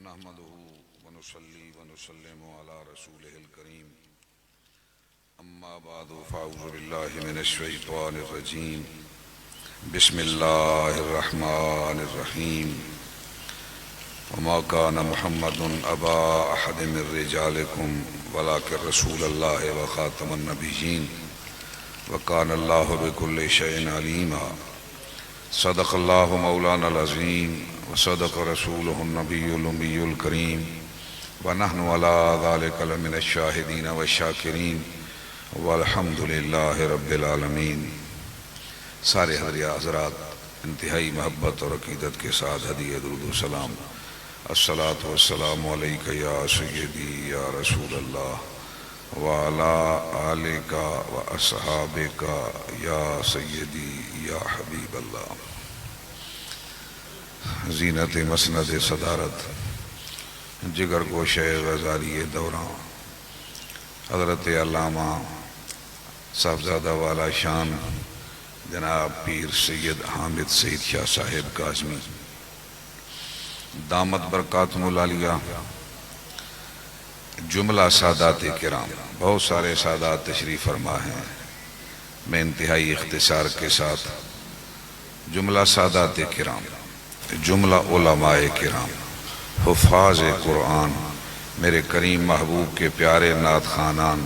نحمده ونصلي ونسلم على رسوله الكريم أما بعد فأعوذ بالله من الشيطان الرجيم بسم الله الرحمن الرحيم وما كان محمد أبا أحد من رجالكم ولكن رسول الله وخاتم النبيين وكان الله بكل شيء عليما صدق الله مولانا العظيم وصدق رسوله النبي الأمي الكريم ونحن على ذلك لمن الشاهدين والشاكرين والحمد لله رب العالمین۔ سارے حضرات انتہائی محبت اور عقیدت کے ساتھ ہدیہ درود و سلام، الصلاۃ والسلام علیک یا سیدی یا رسول اللہ وعلی آلک و اصحابک یا سیدی یا حبیب اللہ۔ زینت مسند صدارت، جگر گوشہ غزالی دوران، حضرت علامہ صاحبزادہ والا شان جناب پیر سید حامد سعید شاہ صاحب کاظمی دامت برکاتہم العالیہ، جملہ سادات کرام، بہت سارے سادات تشریف فرما ہیں، میں انتہائی اختصار کے ساتھ جملہ سادات کرام، جملہ علماء کرام، حفاظ قرآن، میرے کریم محبوب کے پیارے نعت خوانان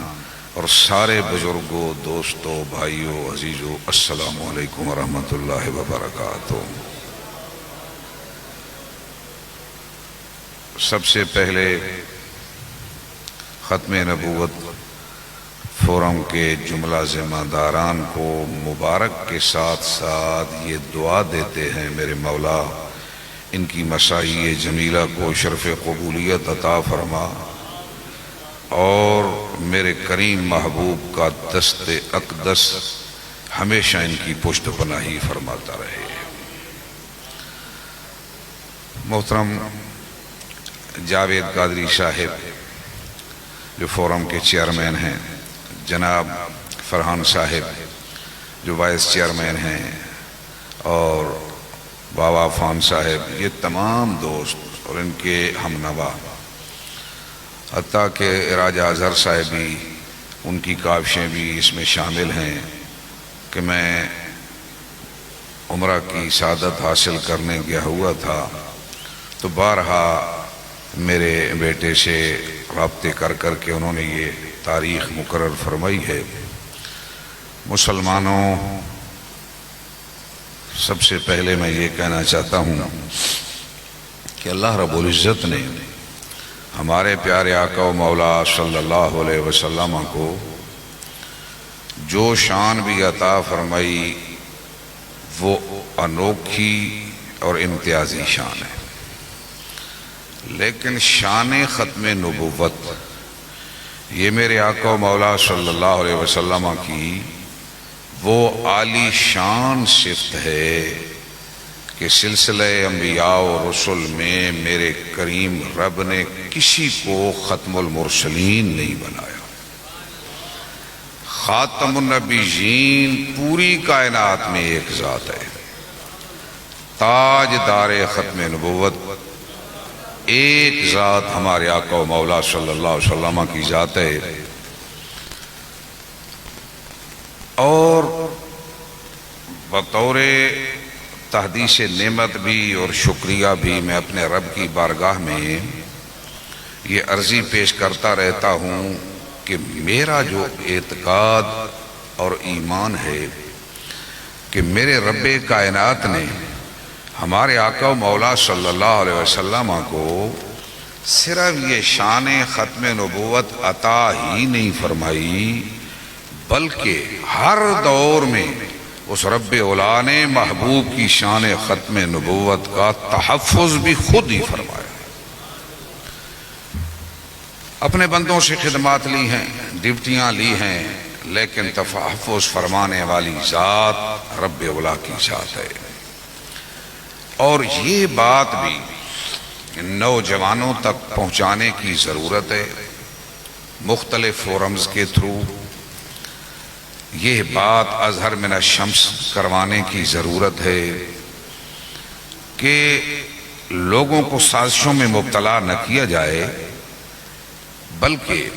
اور سارے بزرگوں، دوستوں، بھائیوں، عزیزوں، السلام علیکم ورحمۃ اللہ وبرکاتہ۔ سب سے پہلے ختم نبوت فورم کے جملہ ذمہ داران کو مبارک کے ساتھ ساتھ یہ دعا دیتے ہیں، میرے مولا ان کی مساعی جمیلہ کو شرف قبولیت عطا فرما اور میرے کریم محبوب کا دست اقدس ہمیشہ ان کی پشت پناہی فرماتا رہے۔ محترم جاوید قادری صاحب جو فورم کے چیئرمین ہیں، جناب فرحان صاحب جو وائس چیئرمین ہیں، اور بابا فان صاحب، یہ تمام دوست اور ان کے ہمنوا، حتیٰ کہ راجہ اظہر صاحب بھی، ان کی کاوشیں بھی اس میں شامل ہیں کہ میں عمرہ کی سعادت حاصل کرنے گیا ہوا تھا تو بارہا میرے بیٹے سے رابطے کر کے انہوں نے یہ تاریخ مقرر فرمائی ہے۔ مسلمانوں، سب سے پہلے میں یہ کہنا چاہتا ہوں کہ اللہ رب العزت نے ہمارے پیارے آقا و مولا صلی اللہ علیہ وسلم کو جو شان بھی عطا فرمائی وہ انوکھی اور امتیازی شان ہے، لیکن شان ختم نبوت یہ میرے آقا و مولا صلی اللہ علیہ وسلم کی وہ عالی شان صفت ہے کہ سلسلہ انبیاء و رسل میں میرے کریم رب نے کسی کو ختم المرسلین نہیں بنایا۔ خاتم النبیین پوری کائنات میں ایک ذات ہے، تاج دار ختم نبوت ایک ذات ہمارے آقا و مولا صلی اللہ علیہ وسلم کی ذات ہے۔ اور بطور تحدیث نعمت بھی اور شکریہ بھی میں اپنے رب کی بارگاہ میں یہ عرضی پیش کرتا رہتا ہوں کہ میرا جو اعتقاد اور ایمان ہے کہ میرے رب کائنات نے ہمارے آقا و مولا صلی اللہ علیہ وسلم کو صرف یہ شان ختم نبوت عطا ہی نہیں فرمائی بلکہ ہر دور میں اس رب اولا نے محبوب کی شان ختم نبوت کا تحفظ بھی خود ہی فرمایا۔ اپنے بندوں سے خدمات لی ہیں، ڈیوٹیاں لی ہیں، لیکن تحفظ فرمانے والی ذات رب اولا کی ذات ہے۔ اور یہ بات بھی نوجوانوں تک پہنچانے کی ضرورت ہے، مختلف فورمز کے تھرو یہ بات اظہر من الشمس کروانے کی ضرورت ہے کہ لوگوں کو سازشوں میں مبتلا نہ کیا جائے، بلکہ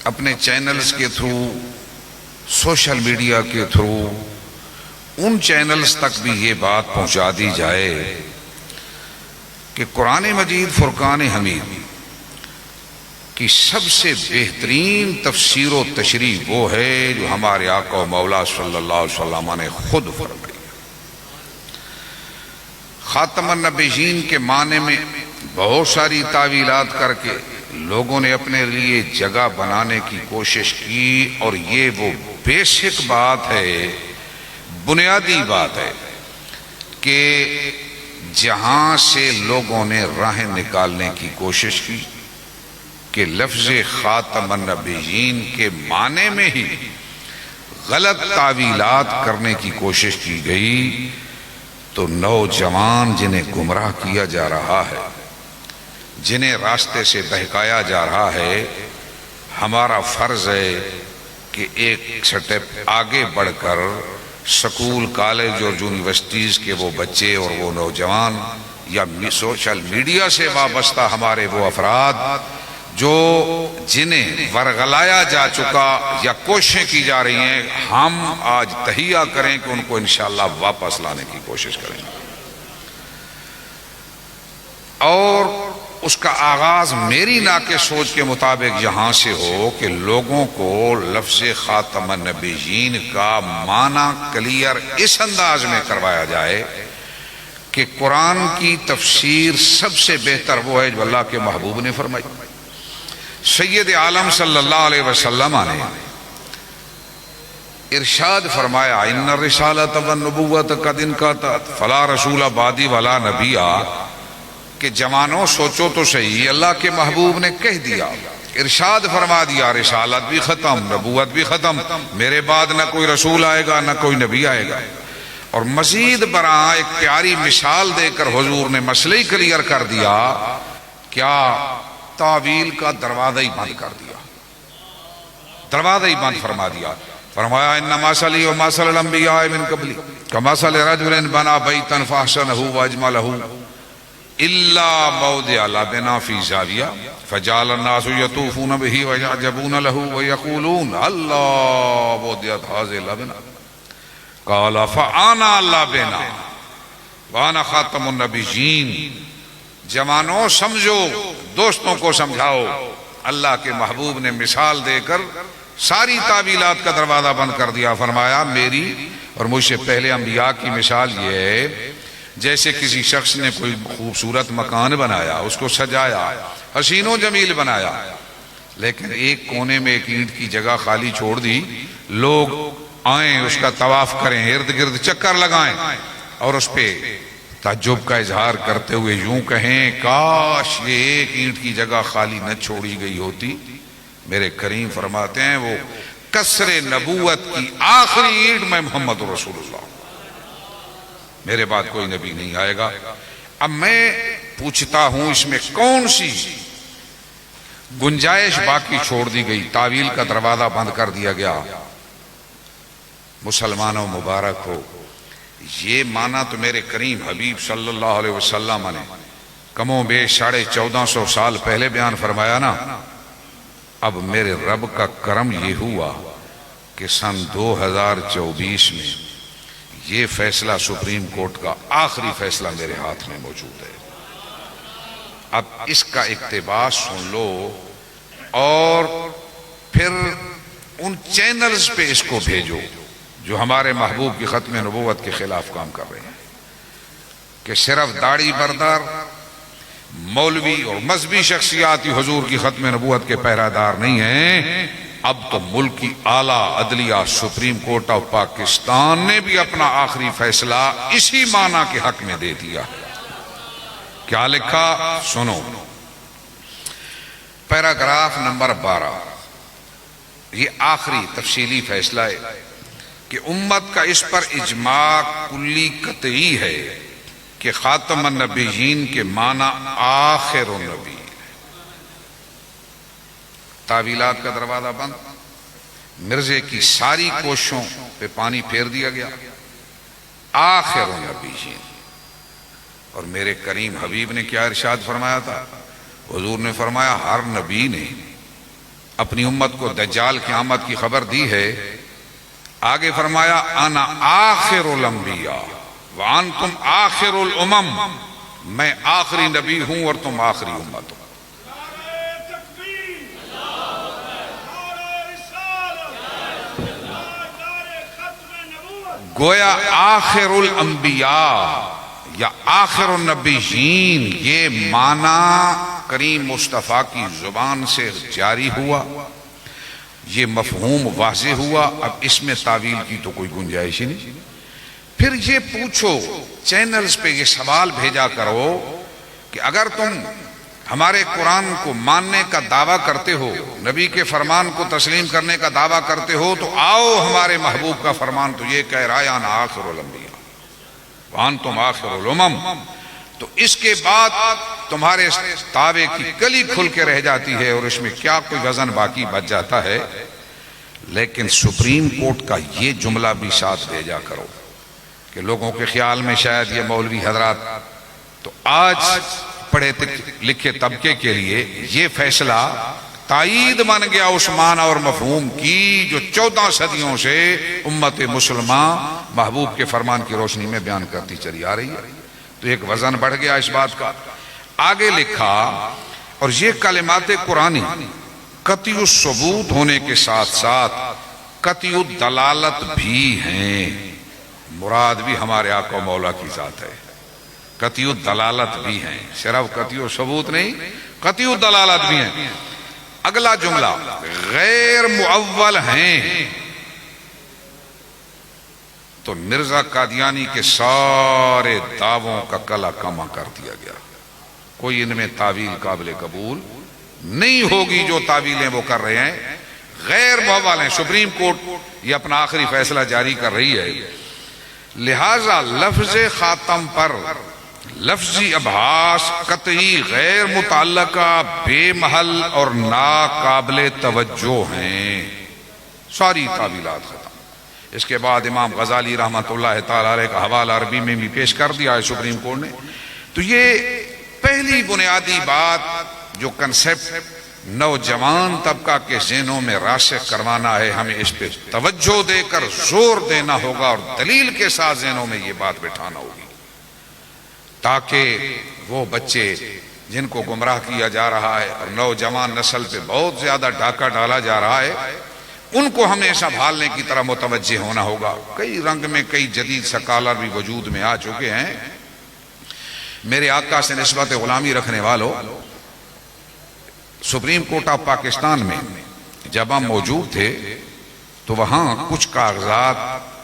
اپنے چینلز کے تھرو، سوشل میڈیا کے تھرو ان چینلز تک بھی یہ بات پہنچا دی جائے کہ قرآن مجید فرقان حمید کی سب سے بہترین تفسیر و تشریح وہ ہے جو ہمارے آقا و مولا صلی اللہ علیہ وسلم نے خود فرمائی۔ خاتم النبیین کے معنی میں بہت ساری تعویلات کر کے لوگوں نے اپنے لیے جگہ بنانے کی کوشش کی، اور یہ وہ بیسک بات ہے، بنیادی بات ہے کہ جہاں سے لوگوں نے راہیں نکالنے کی کوشش کی کہ لفظ خاتم النبیین کے معنی میں ہی غلط تعویلات کرنے کی کوشش کی گئی، تو نوجوان جنہیں گمراہ کیا جا رہا ہے، جنہیں راستے سے بہکایا جا رہا ہے، ہمارا فرض ہے کہ ایک سٹیپ آگے بڑھ کر سکول، کالج اور یونیورسٹیز کے وہ بچے اور وہ نوجوان، یا سوشل میڈیا سے وابستہ ہمارے وہ افراد جو جنہیں ورغلایا جا چکا یا کوششیں کی جا رہی ہیں، ہم آج تہیہ کریں کہ ان کو انشاءاللہ واپس لانے کی کوشش کریں گے، اور اس کا آغاز میری ناقص سوچ کے مطابق یہاں سے ہو کہ لوگوں کو لفظ خاتم النبیین کا معنی کلیئر اس انداز میں کروایا جائے کہ قرآن کی تفسیر سب سے بہتر وہ ہے جو اللہ کے محبوب نے فرمائی۔ سید عالم صلی اللہ علیہ وسلم نے ارشاد فرمایا، ان الرسالۃ والنبوۃ قد انقطعت فلا رسول بعدی ولا نبی، کہ جوانوں سوچو تو صحیح، اللہ کے محبوب نے کہہ دیا، ارشاد فرما دیا، رسالت بھی ختم، نبوت بھی ختم، میرے بعد نہ کوئی رسول آئے گا نہ کوئی نبی آئے گا۔ اور مزید برآں ایک پیاری مثال دے کر حضور نے مسئلہ ہی کلیئر کر دیا، کیا تعویل کا دروازہ ہی بند کر دیا، دروازہ ہی بند فرما دیا۔ فرمایا، ان مثلی و مثل الانبیاء من قبلی کمثل رجل بنا بیتا فاحسنہ واجملہ الا موضع لبن فی زاویہ فجعل الناس یطوفون بہ ویعجبون لہ ویقولون اللہ وضعت ھذہ لبن قال فانا لبن وانا خاتم النبیین۔ جوانوں سمجھو، دوستوں کو سمجھاؤ، اللہ کے محبوب نے مثال دے کر ساری تعویلات کا دروازہ بند کر دیا۔ فرمایا، میری اور مجھ سے پہلے انبیاء کی مثال یہ ہے جیسے کسی شخص نے کوئی خوبصورت مکان بنایا، اس کو سجایا، حسین و جمیل بنایا، لیکن ایک کونے میں ایک اینٹ کی جگہ خالی چھوڑ دی، لوگ آئیں اس کا طواف کریں، ارد گرد چکر لگائیں، اور اس پہ تعجب کا اظہار کرتے ہوئے یوں کہیں، کاش یہ ایک اینٹ کی جگہ خالی نہ چھوڑی گئی ہوتی۔ میرے کریم فرماتے ہیں، وہ کسر نبوت کی آخری اینٹ میں محمد رسول اللہ، میرے بعد کوئی نبی نہیں آئے گا۔ اب میں پوچھتا ہوں، اس میں کون سی گنجائش باقی چھوڑ دی گئی؟ تعویل کا دروازہ بند کر دیا گیا۔ مسلمانوں مبارک ہو، یہ معنی تو میرے کریم حبیب صلی اللہ علیہ وسلم نے کم و بیش 1450 سال پہلے بیان فرمایا نا۔ اب میرے رب کا کرم یہ ہوا کہ سن 2024 میں یہ فیصلہ سپریم کورٹ کا آخری فیصلہ میرے ہاتھ میں موجود ہے۔ اب اس کا اقتباس سن لو، اور پھر ان چینلز پہ اس کو بھیجو جو ہمارے محبوب کی ختم نبوت کے خلاف کام کر رہے ہیں، کہ صرف داڑھی بردار مولوی اور مذہبی شخصیات ہی حضور کی ختم نبوت کے پہرادار نہیں ہیں، اب تو ملک کی اعلیٰ عدلیہ سپریم کورٹ آف پاکستان نے بھی اپنا آخری فیصلہ اسی معنی کے حق میں دے دیا۔ کیا لکھا؟ سنو، پیراگراف نمبر 12، یہ آخری تفصیلی فیصلہ ہے کہ امت کا اس پر اجماع کلی قطعی ہے کہ خاتم النبیین کے معنی آخر النبی۔ تعویلات کا دروازہ بند، مرزے کی ساری کوششوں پہ پانی پھیر دیا گیا، آخر النبیین۔ اور میرے کریم حبیب نے کیا ارشاد فرمایا تھا؟ حضور نے فرمایا ہر نبی نے اپنی امت کو دجال کی آمد کی خبر دی ہے. آگے فرمایا انا آخر الانبیاء وانتم آخر الامم، میں آخری نبی ہوں اور تم آخری امت ہو. گویا آخر الانبیاء یا آخر النبیین یہ معنی کریم مصطفیٰ کی زبان سے جاری ہوا، یہ مفہوم واضح ہوا. اب اس میں تعویل کی تو کوئی گنجائش ہی نہیں. پھر یہ پوچھو، چینلز پہ یہ سوال بھیجا کرو کہ اگر تم ہمارے قرآن کو ماننے کا دعویٰ کرتے ہو، نبی کے فرمان کو تسلیم کرنے کا دعویٰ کرتے ہو، تو آؤ ہمارے محبوب کا فرمان تو یہ کہہ رہا ہے انا آخر الانبیاء وانتم آخر الامم. تو اس کے بعد تمہارے دعوے کی کلی کھل کے رہ جاتی ہے اور اس میں کیا کوئی وزن باقی بچ جاتا ہے. لیکن سپریم کورٹ کا یہ جملہ بھی ساتھ بھیجا کرو کہ لوگوں کے خیال میں شاید یہ مولوی حضرات تو آج پڑھے لکھے طبقے کے لیے یہ فیصلہ تائید بن گیا اس معنی اور مفہوم کی جو 14 صدیوں سے امت مسلمہ محبوب کے فرمان کی روشنی میں بیان کرتی چلی آ رہی ہے. تو ایک وزن بڑھ گیا اس بات کا. آگے لکھا اور یہ کلمات قرآنی قطعی الثبوت ہونے کے ساتھ ساتھ قطعی الدلالت بھی ہیں. مراد بھی ہمارے آقا و مولا کی ذات ہے. قطعی الدلالت بھی ہیں، صرف قطعی الثبوت نہیں، قطعی الدلالت بھی ہیں. اگلا جملہ غیر معول ہیں. تو مرزا قادیانی کے سارے دعووں کا کلا کما کر دیا گیا. کوئی ان میں تعویل قابل قبول نہیں ہوگی. جو تعویلیں وہ کر رہے ہیں غیر معول ہیں. سپریم کورٹ یہ اپنا آخری فیصلہ جاری کر رہی ہے. لہذا لفظ خاتم پر لفظی ابحاث قطعی غیر متعلقہ، بے محل اور ناقابل توجہ ہیں. ساری تعویلات ختم. اس کے بعد امام غزالی رحمۃ اللہ تعالی علیہ کا حوالہ عربی میں بھی پیش کر دیا ہے سپریم کورٹ نے. تو یہ پہلی بنیادی بات جو کنسپٹ نوجوان طبقہ کے ذہنوں میں راسخ کروانا ہے، ہمیں اس پہ توجہ دے کر زور دینا ہوگا اور دلیل کے ساتھ ذہنوں میں یہ بات بٹھانا ہوگی تاکہ وہ بچے جن کو گمراہ کیا جا رہا ہے اور نوجوان نسل پہ بہت زیادہ ڈاکہ ڈالا جا رہا ہے، ان کو ہمیشہ بھالنے کی طرح متوجہ ہونا ہوگا. کئی رنگ میں کئی جدید سکالر بھی وجود میں آ چکے ہیں. میرے آقا سے نسبت غلامی رکھنے والوں، سپریم کورٹ آف پاکستان میں جب ہم موجود تھے تو وہاں کچھ کاغذات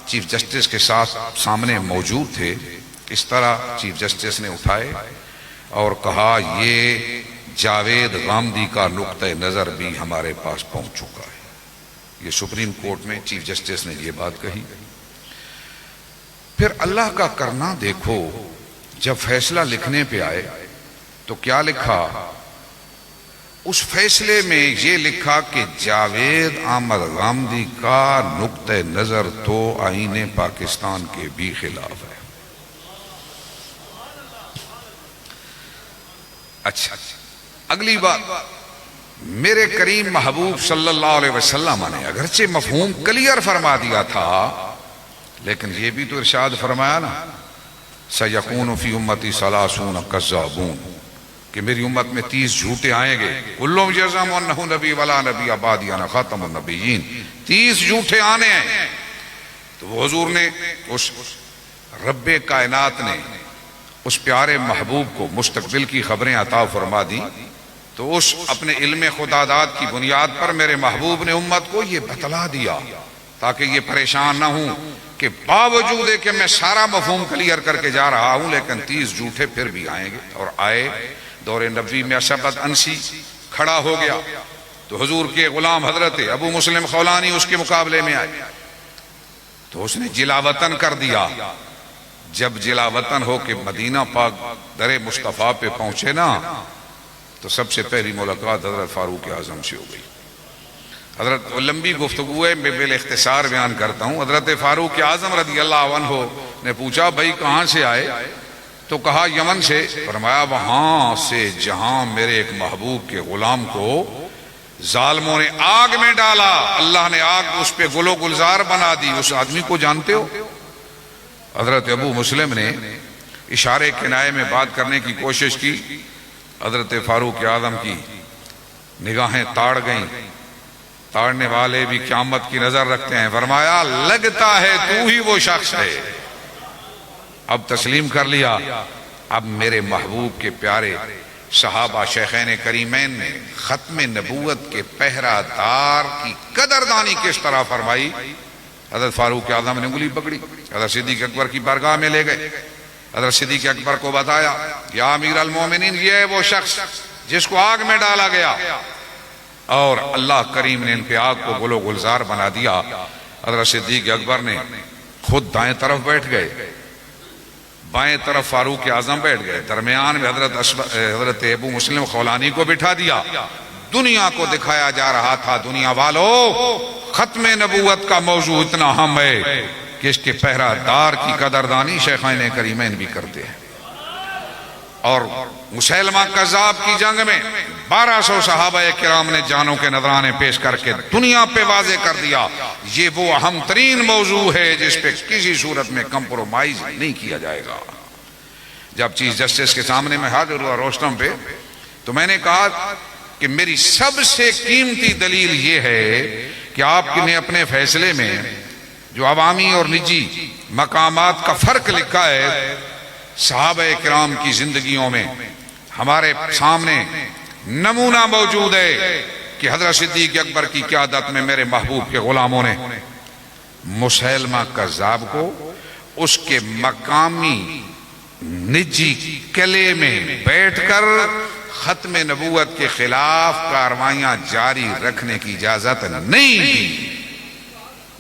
چیف جسٹس کے ساتھ سامنے موجود تھے. اس طرح چیف جسٹس نے اٹھائے اور کہا یہ جاوید غامدی کا نقطہ نظر بھی ہمارے پاس پہنچ چکا ہے. یہ سپریم کورٹ میں چیف جسٹس نے یہ بات کہی. پھر اللہ کا کرنا دیکھو، جب فیصلہ لکھنے پہ آئے تو کیا لکھا؟ اس فیصلے میں یہ لکھا کہ جاوید احمد غامدی کا نقطہ نظر تو آئین پاکستان کے بھی خلاف ہے. اچھا، اگلی بات، میرے کریم محبوب صلی اللہ علیہ وسلم نے اگرچہ مفہوم کلیئر فرما دیا تھا لیکن یہ بھی تو ارشاد فرمایا نا سَيَكُونُ فِي أُمَّتِي ثَلَاثُونَ كَذَّابُونَ کہ میری امت میں 30 جھوٹے آئیں گے. كُلُّهُمْ يَزْعُمُ أَنَّهُ نَبِيٌّ وَلَا نَبِيَّ بَعْدِي أَنَا خَاتَمُ النَّبِيِّينَ. 30 جھوٹے آنے ہیں. تو وہ حضور نے اس رب کائنات نے اس پیارے محبوب کو مستقبل کی خبریں عطا فرما دی. تو اس اپنے علم خدا داد کی بنیاد پر میرے محبوب نے امت کو یہ بتلا دیا تاکہ یہ پریشان نہ ہوں کہ باوجود ہے کہ میں سارا مفہوم کلیئر کر کے جا رہا ہوں لیکن 30 جھوٹے پھر بھی آئیں گے. اور آئے. دور نبوی میں اشبت انسی کھڑا ہو گیا تو حضور کے غلام حضرت ابو مسلم خولانی اس کے مقابلے میں آئے تو اس نے جلا وطن کر دیا. جب جلا وطن ہو کے مدینہ پاک در مصطفیٰ پہ پہنچے نا تو سب سے پہلی ملاقات حضرت فاروق اعظم سے ہو گئی. حضرت لمبی گفتگو ہے، میں بال اختصار بیان کرتا ہوں. حضرت فاروق اعظم رضی اللہ عنہ نے پوچھا بھائی کہاں سے آئے؟ تو کہا یمن سے، فرمایا وہاں سے جہاں میرے ایک محبوب کے غلام کو ظالموں نے آگ میں ڈالا، اللہ نے آگ اس پہ گل و گلزار بنا دی، اس آدمی کو جانتے ہو؟ حضرت ابو مسلم نے اشارے کنائے میں بات کرنے کی کوشش کی، حضرت فاروق اعظم کی نگاہیں تاڑ گئیں، تاڑنے والے بھی قیامت کی نظر رکھتے ہیں، فرمایا لگتا ہے تو ہی وہ شخص ہے، اب تسلیم کر لیا۔ اب میرے محبوب کے پیارے صحابہ شیخین کریمین نے ختم نبوت کے پہرہ دار کی قدردانی کس طرح فرمائی؟ حضرت فاروق اعظم نے انگلی پکڑی، حضرت صدیق اکبر کی بارگاہ میں لے گئے، حضرت صدیق اکبر کو بتایا یا امیر المومنین یہ ہے وہ شخص جس کو آگ میں ڈالا گیا، اور اللہ کریم نے ان پہ آگ کو گل و گلزار بنا دیا۔ حضرت صدیق اکبر نے خود دائیں طرف بیٹھ گئے، بائیں طرف فاروق اعظم بیٹھ گئے، درمیان میں حضرت ابو مسلم خولانی کو بٹھا دیا۔ دنیا کو دکھایا جا رہا تھا دنیا والو ختم نبوت کا موضوع اتنا اہم ہے کہ اس کے پہرہ دار کی قدردانی شیخین کریمین بھی کرتے ہیں۔ اور مسیلمہ کذاب کی جنگ میں 1200 صحابہ کرام نے جانوں کے نذرانے پیش کر کے دنیا پہ واضح کر دیا یہ وہ اہم ترین موضوع ہے جس پہ کسی صورت میں کمپرومائز نہیں کیا جائے گا۔ جب چیف جسٹس کے سامنے میں حاضر ہوا روسٹم پہ، تو میں نے کہا کہ میری سب سے قیمتی دلیل یہ ہے کہ آپ نے اپنے فیصلے میں جو عوامی اور نجی مقامات کا فرق لکھا ہے، صحابہ کرام کی زندگیوں میں ہمارے سامنے نمونہ موجود ہے کہ حضرت صدیق اکبر کی قیادت میں میرے محبوب کے غلاموں نے مسیلمہ کذاب کو اس کے مقامی نجی قلعے میں بیٹھ کر ختم نبوت کے خلاف کاروائیاں جاری رکھنے کی اجازت نہیں دی۔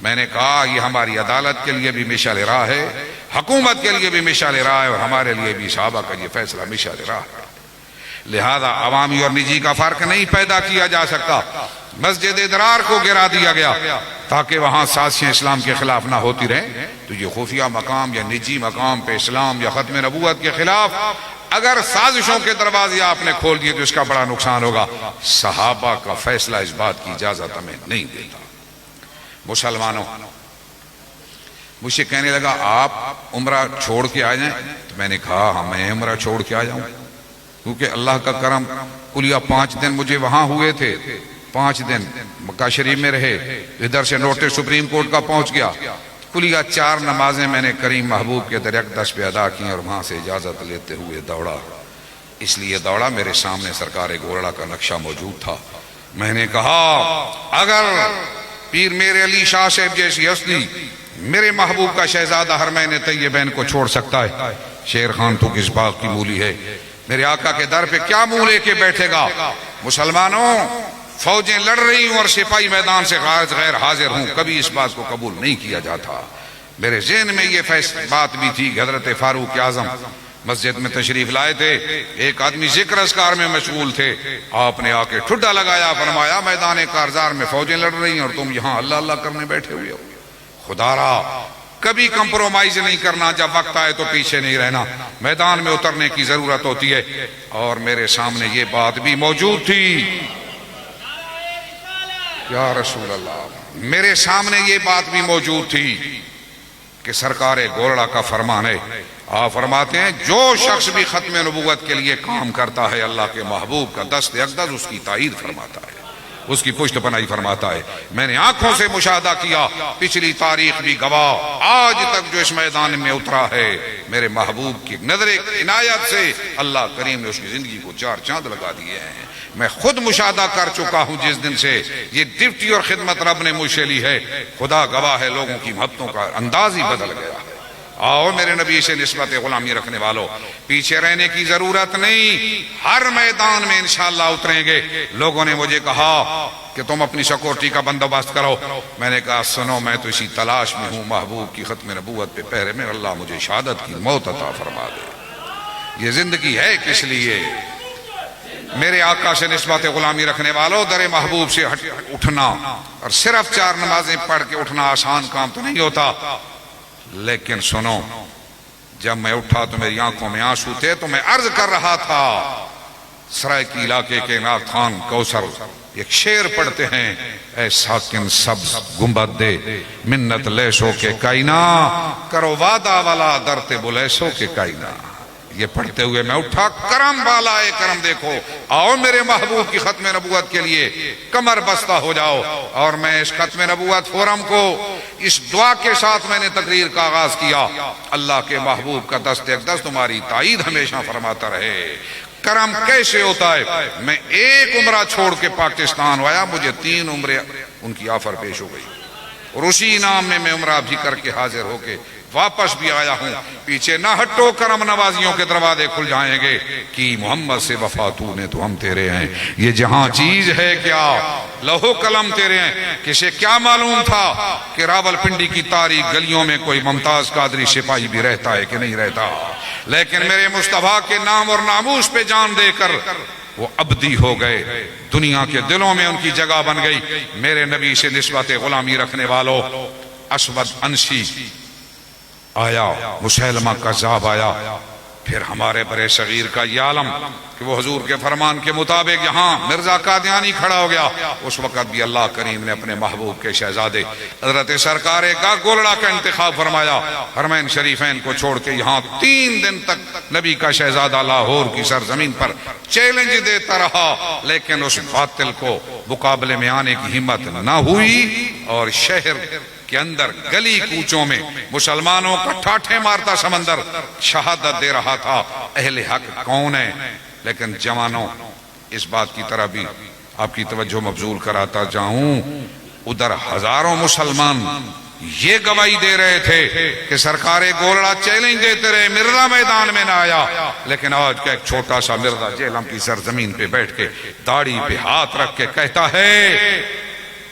میں نے کہا یہ ہماری عدالت کے لیے بھی مشعل راہ ہے، حکومت کے لیے بھی مشعل راہ ہے، اور ہمارے لیے بھی صحابہ کا یہ فیصلہ مشعل راہ ہے۔ لہذا عوامی اور نجی کا فرق نہیں پیدا کیا جا سکتا۔ مسجد درار کو گرا دیا گیا تاکہ وہاں سازشیں اسلام کے خلاف نہ ہوتی رہیں، تو یہ خفیہ مقام یا نجی مقام پہ اسلام یا ختم نبوت کے خلاف اگر سازشوں کے دروازے آپ نے کھول دیے تو اس کا بڑا نقصان ہوگا۔ صحابہ کا فیصلہ اس بات کی اجازت ہمیں نہیں دیتا۔ مسلمانوں، مجھ سے کہنے لگا آپ عمرہ چھوڑ کے آ جائیں، تو میں نے کہا ہاں میں عمرہ چھوڑ کے آ جاؤں، کیونکہ اللہ کا کرم کلیہ 5 دن مجھے وہاں ہوئے تھے، 5 دن مکہ شریف میں رہے، ادھر سے نوٹس سپریم کورٹ کا پہنچ گیا، کلیہ 4 نمازیں میں نے کریم محبوب کے در اقدس پہ ادا کی اور وہاں سے اجازت لیتے ہوئے دوڑا۔ اس لیے دوڑا، میرے سامنے سرکار گولڑا کا نقشہ موجود تھا۔ میں نے کہا اگر پیر میرے علی شاہ صاحب جیسی ہستی میرے محبوب کا شہزادہ حرمین طیبین کو چھوڑ سکتا ہے، شیر خان تو کس باغ کی مولی ہے، میرے آقا کے در پہ کیا منہ لے کے بیٹھے گا؟ مسلمانوں، فوجیں لڑ رہی ہوں اور سپاہی میدان سے غیر حاضر ہوں، کبھی اس بات کو قبول نہیں کیا جاتا۔ میرے ذہن میں یہ بات بھی تھی کہ حضرت فاروق اعظم مسجد میں تشریف لائے تھے، ایک آدمی ذکر اذکار میں مشغول تھے، آپ نے آ کے ٹھڈا لگایا، فرمایا میدان کارزار میں فوجیں لڑ رہی ہیں اور تم یہاں اللہ اللہ کرنے بیٹھے ہوئے ہو۔ خدا را کبھی کمپرومائز نہیں کرنا، جب وقت آئے تو پیچھے نہیں رہنا، میدان میں اترنے کی ضرورت ہوتی ہے۔ اور میرے سامنے یہ بات بھی موجود تھی، یا رسول اللہ، میرے سامنے یہ بات بھی موجود تھی کہ سرکار گولڑا کا فرمان ہے، آپ فرماتے ہیں جو شخص بھی ختم نبوت کے لیے کام کرتا ہے اللہ کے محبوب کا دست اقدس اس کی تائید فرماتا ہے، اس کی پشت پناہی فرماتا ہے۔ میں نے آنکھوں سے مشاہدہ کیا، پچھلی تاریخ بھی گواہ، آج تک جو اس میدان میں اترا ہے میرے محبوب کی نظر عنایت سے اللہ کریم نے اس کی زندگی کو 4 چاند لگا دیے ہیں۔ میں خود مشاہدہ کر چکا ہوں جس دن سے یہ ڈیوٹی اور خدمت رب نے مجھ سے لی ہے، خدا گواہ ہے، لوگوں کی محبتوں کا انداز ہی بدل گیا ہے۔ آؤ میرے نبی سے نسبت غلامی رکھنے والوں، پیچھے رہنے کی ضرورت نہیں، ہر میدان میں انشاءاللہ اتریں گے۔ لوگوں نے مجھے کہا کہ تم اپنی سیکورٹی کا بندوبست کرو، میں نے کہا سنو میں تو اسی تلاش میں ہوں محبوب کی ختم نبوت پہ پہرے میں، اللہ مجھے شہادت کی موت عطا فرما دے۔ یہ زندگی ہے کس لیے؟ میرے آقا سے نسبت غلامی رکھنے والوں، در محبوب سے اٹھنا اور صرف 4 نمازیں پڑھ کے اٹھنا آسان کام تو نہیں ہوتا، لیکن سنو جب میں اٹھا تو میری آنکھوں میں آنسو تھے، تو میں عرض کر رہا تھا سرائیکی علاقے کے نعت خان کوثر ایک شعر پڑھتے ہیں، اے ساکن سبز گنبد دے منت لیسو کے کائنا، کرو وعدہ والا درتے بلیسو کے کائنا۔ یہ پڑھتے ہوئے میں اٹھا، کرم والا اے کرم دیکھو، آؤ میرے محبوب کی ختم نبوت کے لیے کمر بستہ ہو جاؤ۔ اور میں اس ختم نبوت فورم کو اس دعا کے ساتھ میں نے تقریر کا آغاز کیا، اللہ کے محبوب کا دست اقدس تمہاری تائید ہمیشہ فرماتا رہے۔ کرم کیسے ہوتا ہے؟ میں ایک عمرہ چھوڑ کے پاکستان آیا، مجھے 3 عمرے ان کی آفر پیش ہو گئی، اور اسی نام میں عمرہ بھی کر کے حاضر ہو کے واپس بھی آیا ہوں۔ پیچھے نہ ہٹو، کرم نوازیوں کے دروازے کھل جائیں گے، کہ محمد سے وفا تو نے تو ہم تیرے ہیں۔ یہ جہاں چیز ہے کیا، لوح قلم تیرے ہیں۔ کسے کیا معلوم تھا کہ راول پنڈی کی تاریخ گلیوں میں کوئی ممتاز قادری سپاہی بھی رہتا ہے کہ نہیں رہتا، لیکن میرے مصطفیٰ کے نام اور ناموس پہ جان دے کر وہ ابدی ہو گئے، دنیا کے دلوں میں ان کی جگہ بن گئی۔ میرے نبی سے نسبت غلامی رکھنے والوں، اسود انسی آیا، مسیلمہ کذاب آیا، پھر ہمارے برے صغیر کا یہ عالم کہ وہ حضور کے فرمان کے مطابق یہاں مرزا قادیانی کھڑا ہو گیا۔ اس وقت بھی اللہ کریم نے اپنے محبوب کے شہزادے حضرت سرکار کا گولڑا کا انتخاب فرمایا، حرمین شریفین کو چھوڑ کے یہاں 3 دن تک نبی کا شہزادہ لاہور کی سرزمین پر چیلنج دیتا رہا، لیکن اس باطل کو مقابلے میں آنے کی ہمت نہ ہوئی، اور شہر کے اندر گلی کوچوں میں مسلمانوں کا ٹھاٹھے مارتا سمندر شہادت دے رہا تھا۔ اہل حق کون ہے؟ لیکن جوانوں، اس بات کی طرح بھی آپ کی توجہ مبذول کراتا جاؤں، ادھر ہزاروں مسلمان یہ گواہی دے رہے تھے کہ سرکار گولڑا چیلنج دیتے رہے، مرزا میدان میں نہ آیا، لیکن آج کا ایک چھوٹا سا مرزا جیلم کی سرزمین پہ بیٹھ کے داڑھی پہ ہاتھ رکھ کے کہتا ہے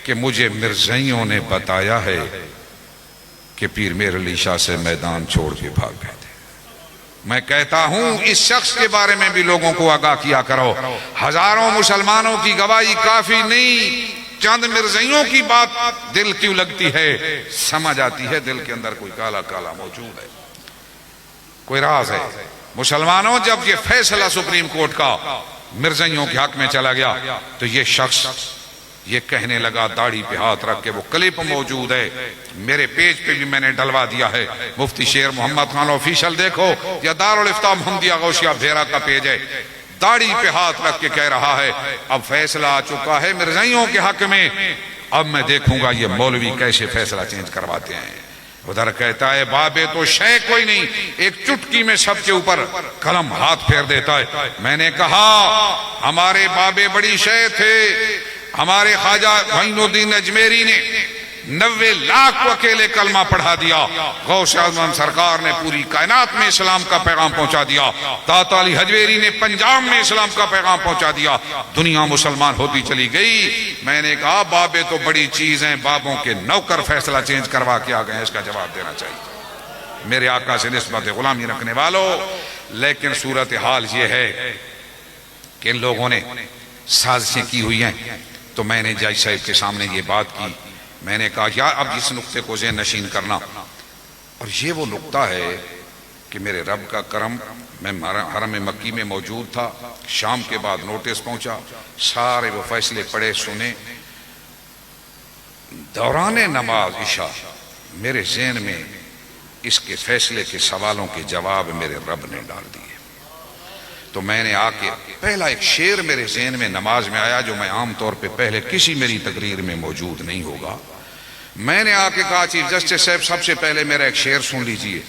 کہ مجھے مرزائیوں نے بتایا ہے کہ پیر میر علی شاہ سے میدان چھوڑ کے بھاگ گئے تھے۔ میں کہتا ہوں اس شخص کے بارے میں بھی لوگوں کو آگاہ کیا کرو۔ ہزاروں مسلمانوں کی گواہی کافی نہیں، چند مرزائیوں کی بات دل کیوں لگتی ہے؟ سمجھ آتی ہے دل کے اندر کوئی کالا کالا موجود ہے، کوئی راز ہے۔ مسلمانوں، جب یہ فیصلہ سپریم کورٹ کا مرزائیوں کے حق میں چلا گیا تو یہ شخص یہ کہنے لگا، داڑھی پہ ہاتھ رکھ کے، وہ کلپ موجود ہے میرے پیج پہ بھی میں نے ڈلوا دیا ہے، مفتی شیر محمد خان آفیشل دیکھو، یا دارالافتاء محمدیہ غوثیہ بھیرا کا پیج ہے، داڑھی پہ ہاتھ رکھ کے کہہ رہا ہے اب فیصلہ آ چکا ہے مرزائیوں کے حق میں، اب میں دیکھوں گا یہ مولوی کیسے فیصلہ چینج کرواتے ہیں۔ ادھر کہتا ہے بابے تو شے کوئی نہیں، ایک چٹکی میں سب کے اوپر قلم ہاتھ پھیر دیتا ہے۔ میں نے کہا ہمارے بابے بڑی شے تھے، ہمارے خواجہ معین الدین اجمیری نے 90 لاکھ کو اکیلے کلمہ پڑھا دیا، غوث اعظم سرکار نے پوری کائنات میں اسلام کا پیغام پہنچا دیا، داتا علی حجویری نے پنجاب میں اسلام کا پیغام پہنچا دیا، دنیا مسلمان ہوتی چلی گئی۔ میں نے کہا بابے تو بڑی چیز ہیں، بابوں کے نوکر فیصلہ چینج کروا کے آ گئے، اس کا جواب دینا چاہیے میرے آقا سے نسبت غلامی رکھنے والوں۔ لیکن صورتحال یہ ہے کہ ان لوگوں نے سازشیں کی ہوئی ہیں، تو میں نے جج صاحب کے سامنے یہ بات کی، میں نے کہا یا اب اس نقطے کو ذہن نشین کرنا، اور یہ وہ نقطہ ہے کہ میرے رب کا کرم، میں حرم مکی میں موجود تھا، شام کے بعد نوٹس پہنچا، سارے وہ فیصلے پڑھے سنے، دوران نماز عشاء میرے ذہن میں اس کے فیصلے کے سوالوں کے جواب میرے رب نے ڈال دیے۔ تو میں نے آ کے پہلا ایک شعر میرے ذہن میں نماز میں آیا، جو میں عام طور پہ پہلے کسی میری تقریر میں موجود نہیں ہوگا۔ میں نے آ کے کہا چیف جسٹس صاحب سب سے پہلے میرا ایک شعر سن لیجئے،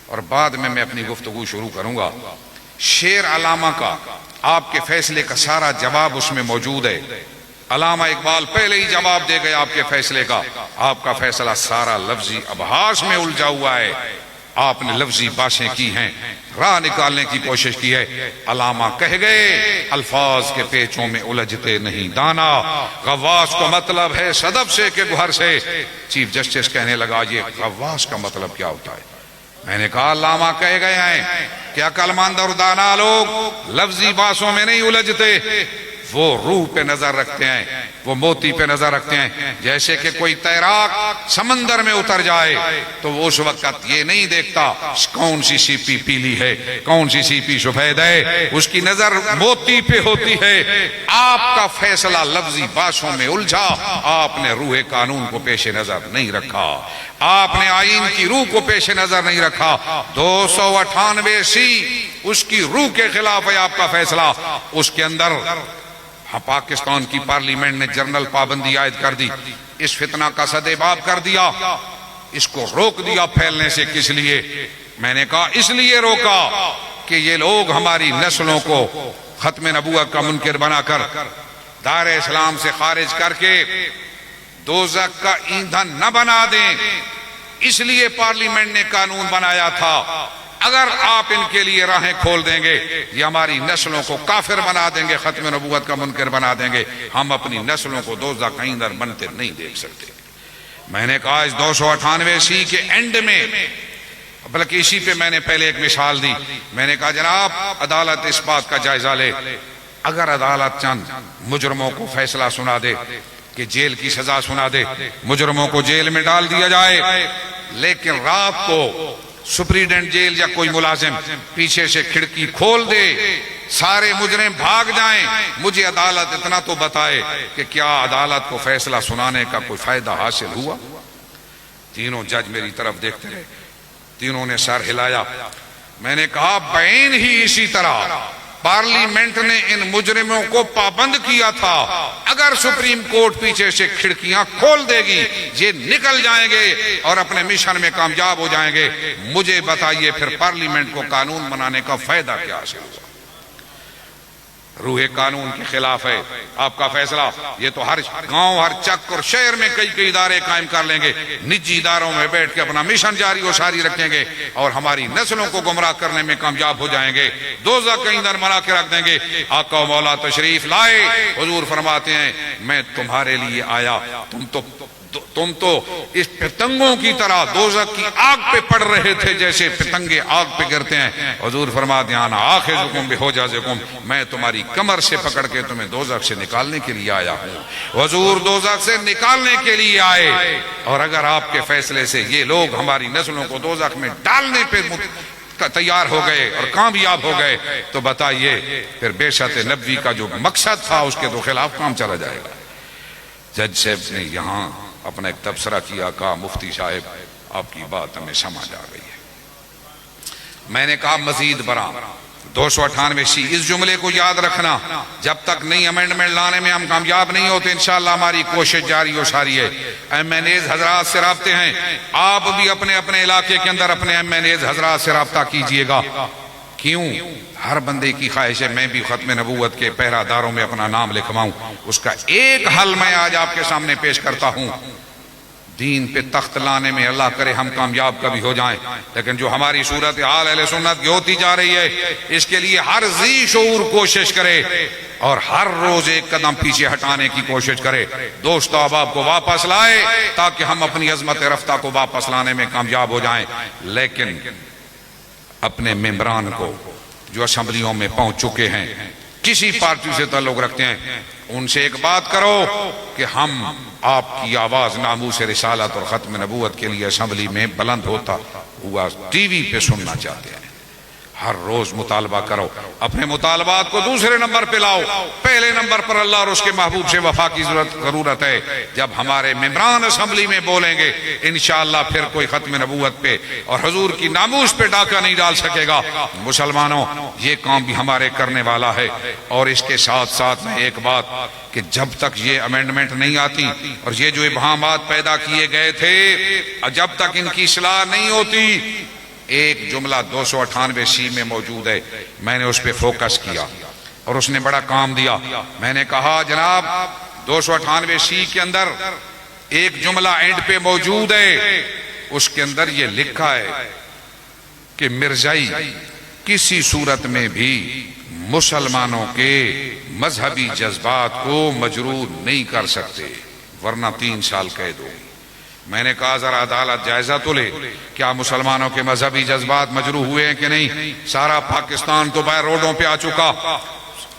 اور بعد میں اپنی گفتگو شروع کروں گا۔ شعر علامہ کا، آپ کے فیصلے کا سارا جواب اس میں موجود ہے۔ علامہ اقبال پہلے ہی جواب دے گئے آپ کے فیصلے کا، آپ کا فیصلہ سارا لفظی ابحاث میں الجھا ہوا ہے، آپ نے لفظی باتیں کی ہیں، راہ نکالنے کی کوشش کی ہے۔ علامہ کہہ گئے الفاظ کے پیچوں میں الجھتے نہیں دانا، غواص کو مطلب ہے صدف سے کہ گوہر سے۔ چیف جسٹس کہنے لگا یہ غواص کا مطلب کیا ہوتا ہے؟ میں نے کہا علامہ کہہ گئے ہیں کہ عقل مند اور دانا لوگ لفظی باتوں میں نہیں الجھتے، وہ روح پہ نظر رکھتے ہیں، وہ موتی پہ نظر رکھتے ہیں. جیسے کہ کوئی تیراک سمندر میں اتر جائے تو وہ اس وقت یہ نہیں دیکھتا کون سی سیپی پیلی ہے، کون سی سیپی سفید ہے، اس کی نظر موتی پہ ہوتی ہے. آپ کا فیصلہ لفظی باشوں میں الجھا، آپ نے روح قانون کو پیش نظر نہیں رکھا، آپ نے آئین کی روح کو پیش نظر نہیں رکھا. 298 سی اس کی روح کے خلاف ہے آپ کا فیصلہ. اس کے اندر پاکستان کی پارلیمنٹ نے جنرل پابندی عائد کر دی، اس فتنہ کا سدباب کر دیا، اس کو روک دیا پھیلنے سے. کس لیے؟ میں نے کہا اس لیے روکا کہ یہ لوگ ہماری نسلوں کو ختم نبوت کا منکر بنا کر دار اسلام سے خارج کر کے دوزخ کا ایندھن نہ بنا دیں. اس لیے پارلیمنٹ نے قانون بنایا تھا. اگر آپ ان کے لیے راہیں کھول دیں گے یہ ہماری نسلوں کو کافر بنا دیں گے، ختم نبوت کا منکر بنا دیں گے. ہم اپنی نسلوں کو دوزخ کا ایندھن بنتے نہیں دیکھ سکتے. میں نے کہا اس 298 سی کے اینڈ میں، بلکہ اسی پہ میں نے پہلے ایک مثال دی. میں نے کہا جناب عدالت اس بات کا جائزہ لے، اگر عدالت چند مجرموں کو فیصلہ سنا دے کہ جیل کی سزا سنا دے، مجرموں کو جیل میں ڈال دیا جائے، لیکن رات کو سپریڈنٹ جیل یا کوئی ملازم پیچھے سے کھڑکی کھول دے، سارے مجرم بھاگ جائیں، مجھے عدالت اتنا تو بتائے کہ کیا عدالت کو فیصلہ سنانے کا کوئی فائدہ حاصل ہوا؟ تینوں جج میری طرف دیکھتے رہے، تینوں نے سر ہلایا. میں نے کہا بعین ہی اسی طرح پارلیمنٹ نے ان مجرموں کو پابند کیا تھا. اگر سپریم کورٹ پیچھے سے کھڑکیاں کھول دے گی یہ نکل جائیں گے اور اپنے مشن میں کامیاب ہو جائیں گے. مجھے بتائیے پھر پارلیمنٹ کو قانون بنانے کا فائدہ کیا حاصل ہوا؟ روح قانون کے خلاف ہے آپ کا فیصلہ. یہ تو ہر گاؤں، ہر چک اور شہر میں کئی ادارے قائم کر لیں گے، نجی اداروں میں بیٹھ کے اپنا مشن جاری و ساری رکھیں گے اور ہماری نسلوں کو گمراہ کرنے میں کامیاب ہو جائیں گے، دوزخ کے ایندھن بنا کے رکھ دیں گے. آقا و مولا تشریف لائے، حضور فرماتے ہیں میں تمہارے لیے آیا، تم تو اس پتنگوں کی طرح دوزخ کی آگ پہ پڑ رہے تھے جیسے پتنگے آگ پہ گرتے ہیں. حضور فرماتے ہیں انا آخذکم بحجازکم، میں تمہاری کمر سے پکڑ کے تمہیں دوزخ سے نکالنے کے لیے آیا ہوں. حضور دوزخ سے نکالنے کے لیے آئے، اور اگر آپ کے فیصلے سے یہ لوگ ہماری نسلوں کو دوزخ میں ڈالنے پہ تیار ہو گئے اور کامیاب ہو گئے تو بتائیے پھر بیشت نبوی کا جو مقصد تھا اس کے تو خلاف کام چلا جائے گا. جج صاحب نے یہاں اپنا ایک تبصرہ کیا، کہا مفتی صاحب آپ کی بات ہمیں سمجھ آ گئی ہے. میں نے کہا مزید برآں 298 سی اس جملے کو یاد رکھنا، جب تک نئی امینڈمنٹ لانے میں ہم کامیاب نہیں ہوتے انشاءاللہ ہماری کوشش جاری و ساری ہے. ایم این ایز حضرات سے رابطے ہیں، آپ بھی اپنے اپنے علاقے کے اندر اپنے ایم این ایز حضرات سے رابطہ کیجئے گا. کیوں؟ ہر بندے کی خواہش ہے میں بھی ختم نبوت کے پہرہ داروں میں اپنا نام لکھواؤں. اس کا ایک حل میں آج آپ کے سامنے پیش کرتا ہوں. دین پہ تخت لانے میں اللہ کرے ہم کامیاب کبھی ہو جائیں، لیکن جو ہماری صورتحال اہل سنت کی ہوتی جا رہی ہے اس کے لیے ہر ذی شعور کوشش کرے اور ہر روز ایک قدم پیچھے ہٹانے کی کوشش کرے. دوست و احباب کو واپس لائے تاکہ ہم اپنی عظمت رفتہ کو واپس لانے میں کامیاب ہو جائیں. لیکن اپنے ممبران کو جو اسمبلیوں میں پہنچ چکے ہیں، کسی پارٹی سے تعلق رکھتے ہیں، ان سے ایک بات کرو کہ ہم آپ کی آواز ناموس رسالت اور ختم نبوت کے لیے اسمبلی میں بلند ہوتا ہوا ٹی وی پہ سننا چاہتے ہیں. ہر روز مطالبہ کرو، اپنے مطالبات کو دوسرے نمبر پہ لاؤ. پہلے نمبر پر اللہ اور اس کے محبوب سے وفا کی ضرورت ہے. جب ہمارے ممبران اسمبلی میں بولیں گے انشاءاللہ پھر کوئی ختم نبوت پہ اور حضور کی ناموس پہ ڈاکہ نہیں ڈال سکے گا. مسلمانوں یہ کام بھی ہمارے کرنے والا ہے. اور اس کے ساتھ ساتھ میں ایک بات کہ جب تک یہ امینڈمنٹ نہیں آتی اور یہ جو ابہامات پیدا کیے گئے تھے جب تک ان کی اصلاح نہیں ہوتی، ایک جملہ 298 سی میں موجود ہے، میں نے اس پہ فوکس کیا اور اس نے بڑا کام دیا. میں نے کہا جناب 298 سی کے اندر ایک جملہ اینڈ پہ موجود ہے، اس کے اندر یہ لکھا ہے کہ مرزائی کسی صورت میں بھی مسلمانوں کے مذہبی جذبات کو مجروح نہیں کر سکتے ورنہ 3 سال قید ہوگی. میں نے کہا ذرا عدالت جائزہ تو لے، کیا مسلمانوں کے مذہبی جذبات مجروح ہوئے ہیں کہ نہیں؟ سارا پاکستان تو باہر روڈوں پہ آ چکا،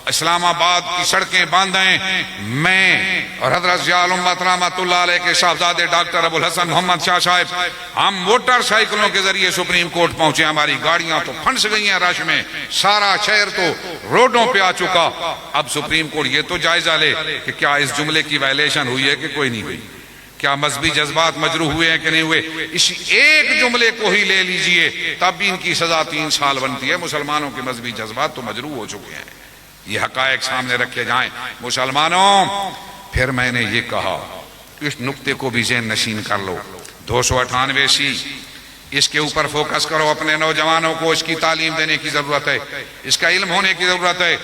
اسلام آباد کی سڑکیں باندھیں، میں اور حضرت ضیاء الامت رحمۃ اللہ علیہ کے صاحبزادے ڈاکٹر ابوالحسن محمد شاہ صاحب، ہم موٹر سائیکلوں کے ذریعے سپریم کورٹ پہنچے. ہماری گاڑیاں تو پھنس گئی ہیں رش میں، سارا شہر تو روڈوں پہ آ چکا. اب سپریم کورٹ یہ تو جائزہ لے کہ کیا اس جملے کی وائلیشن ہوئی ہے کہ کوئی نہیں ہوئی، کیا مذہبی جذبات مجروح ہوئے ہیں کہ نہیں ہوئے. اس ایک جملے کو ہی لے لیجئے تب بھی ان کی سزا 3 سال بنتی ہے. مسلمانوں کے مذہبی جذبات تو مجروح ہو چکے ہیں. یہ حقائق سامنے رکھے جائیں. مسلمانوں، پھر میں نے یہ کہا اس نقطے کو بھی ذہن نشین کر لو. 298 اس کے اوپر فوکس کرو. اپنے نوجوانوں کو اس کی تعلیم دینے کی ضرورت ہے، اس کا علم ہونے کی ضرورت ہے،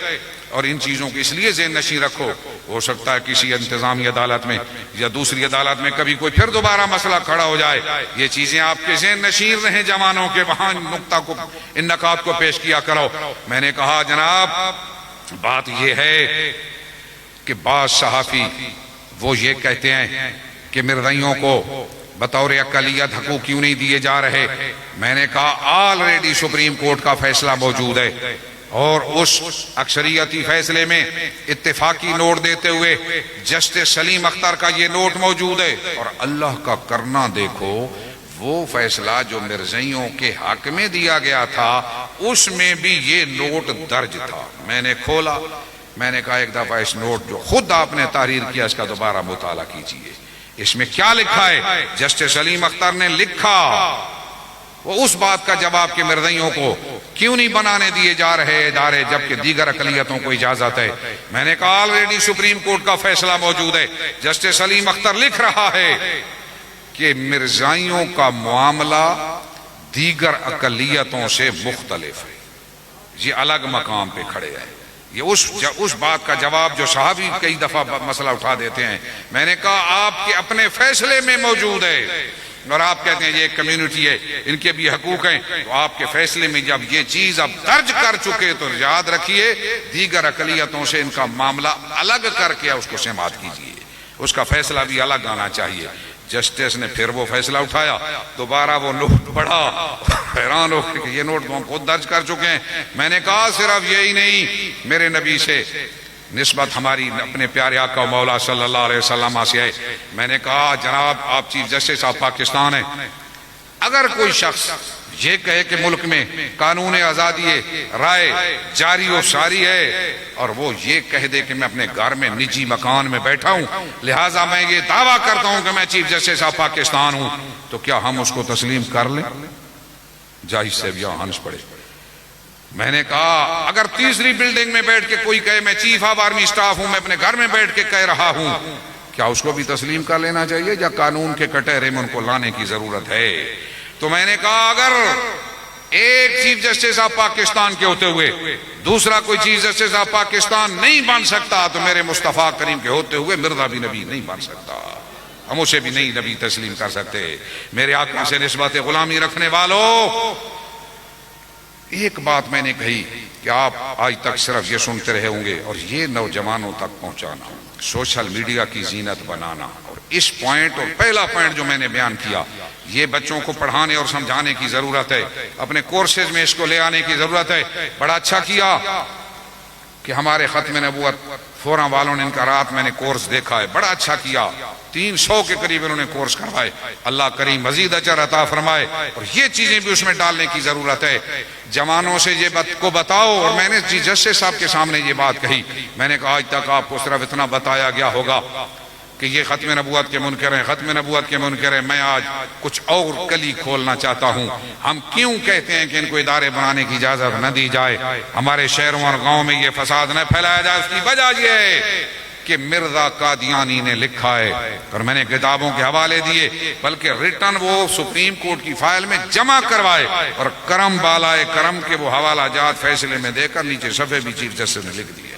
اور ان چیزوں کو اس لیے ذہن نشین رکھو. ہو سکتا ہے کسی انتظامی عدالت میں یا دوسری عدالت میں کبھی کوئی پھر دوبارہ مسئلہ کھڑا ہو جائے. یہ چیزیں آپ کے ذہن نشین رہیں جوانوں کے، وہاں نقطہ کو، ان نکات کو پیش کیا کرو. میں نے کہا جناب بات یہ ہے کہ بعض صحافی وہ یہ کہتے ہیں کہ مرزائیوں کو بطور اقلیت حقوق کیوں نہیں دیے جا رہے. میں نے کہا آلریڈی سپریم کورٹ کا فیصلہ موجود ہے، اور اس اکثریتی فیصلے میں اتفاقی نوٹ دیتے ہوئے جسٹس سلیم اختر کا یہ نوٹ موجود ہے. اور اللہ کا کرنا دیکھو، وہ فیصلہ جو مرزائیوں کے حق میں دیا گیا تھا اس میں بھی یہ نوٹ درج تھا. میں نے کھولا، میں نے کہا ایک دفعہ اس نوٹ جو خود آپ نے تحریر کیا اس کا دوبارہ مطالعہ کیجئے. اس میں کیا لکھا ہے؟ جسٹس سلیم اختر نے لکھا وہ اس بات کا جواب کہ مرزائیوں کو کیوں نہیں بنانے دیے جا رہے ادارے جبکہ دیگر اقلیتوں کو اجازت ہے. میں نے کہا آلریڈی سپریم کورٹ کا فیصلہ موجود ہے. جسٹس سلیم اختر لکھ رہا ہے کہ مرزائیوں کا معاملہ دیگر اقلیتوں سے مختلف ہے. یہ الگ مقام پہ کھڑے ہیں. یہ اس بات کا جواب جو صحابی کئی دفعہ مسئلہ اٹھا دیتے ہیں. میں نے کہا آپ کے اپنے فیصلے میں موجود ہے، اور آپ کہتے ہیں یہ ایک کمیونٹی ہے، ان کے بھی حقوق ہیں. تو آپ کے فیصلے میں جب یہ چیز اب درج کر چکے تو یاد رکھیے دیگر اقلیتوں سے ان کا معاملہ الگ کر کے اس کو سماعت کیجیے. اس کا فیصلہ بھی الگ آنا چاہیے. جسٹس نے پھر وہ فیصلہ اٹھایا، دوبارہ وہ نوٹ پڑھا، حیران ہو کہ یہ نوٹ ہم خود درج کر چکے ہیں. میں نے کہا صرف یہی نہیں، میرے نبی سے نسبت ہماری اپنے پیارے آقا و مولا صلی اللہ علیہ وسلم سے ہے. میں نے کہا جناب آپ چیف جسٹس آف پاکستان ہیں، اگر کوئی شخص یہ کہے کہ ملک میں قانون آزادی رائے جاری و ساری ہے، اور وہ یہ کہہ دے کہ میں اپنے گھر میں نجی مکان میں بیٹھا ہوں لہٰذا میں یہ دعویٰ کرتا ہوں کہ میں چیف جسٹس آف پاکستان ہوں، تو کیا ہم اس کو تسلیم کر لیں؟ جاہز سے بھی ہنس پڑے. میں نے کہا اگر تیسری بلڈنگ میں بیٹھ کے کوئی کہے میں چیف آف آرمی اسٹاف ہوں، میں اپنے گھر میں بیٹھ کے کہہ رہا ہوں، کیا اس کو بھی تسلیم کر لینا چاہیے یا قانون کے کٹہرے میں ان کو لانے کی ضرورت ہے؟ تو میں نے کہا اگر ایک چیف جسٹس آف پاکستان کے ہوتے ہوئے دوسرا کوئی چیف جسٹس آف پاکستان نہیں بن سکتا تو میرے مصطفیٰ کریم کے ہوتے ہوئے مرزا بھی نبی نہیں بن سکتا. ہم اسے بھی نہیں نبی تسلیم کر سکتے. میرے آقا سے نسبت غلامی رکھنے والوں، ایک بات میں نے کہی کہ آپ آج تک صرف یہ سنتے رہے ہوں گے، اور یہ نوجوانوں تک پہنچانا، سوشل میڈیا کی زینت بنانا. اور اس پوائنٹ اور پہلا پوائنٹ جو میں نے بیان کیا، یہ بچوں کو پڑھانے اور سمجھانے کی ضرورت ہے، اپنے کورسز میں اس کو لے آنے کی ضرورت ہے. بڑا اچھا کیا کہ ہمارے ختم نبوت فوراں والوں نے ان کا رات میں نے کورس دیکھا ہے، بڑا اچھا کیا. 300 کے قریب انہوں نے کورس کروائے. اللہ کریم مزید اجر عطا فرمائے. اور یہ چیزیں بھی اس میں ڈالنے کی ضرورت ہے. جوانوں سے یہ بات کو بتاؤ. اور میں نے جسٹس صاحب کے سامنے یہ بات کہی، میں نے کہا آج تک آپ کو صرف اتنا بتایا گیا ہوگا کہ یہ ختم نبوت کے منکر ہیں، ختم نبوت کے منکر ہیں. میں آج کچھ اور کلی کھولنا چاہتا ہوں. ہم کیوں کہتے ہیں کہ ان کو ادارے بنانے کی اجازت نہ دی جائے، ہمارے شہروں اور گاؤں میں یہ فساد نہ پھیلایا جائے؟ اس کی وجہ یہ ہے کہ مرزا قادیانی نے لکھا ہے، اور میں نے کتابوں کے حوالے دیے، بلکہ ریٹن وہ سپریم کورٹ کی فائل میں جمع کروائے، اور کرم بالائے کرم کے وہ حوالہ جات فیصلے میں دے کر نیچے صفحے بھی چیف جسٹس نے لکھ دیے.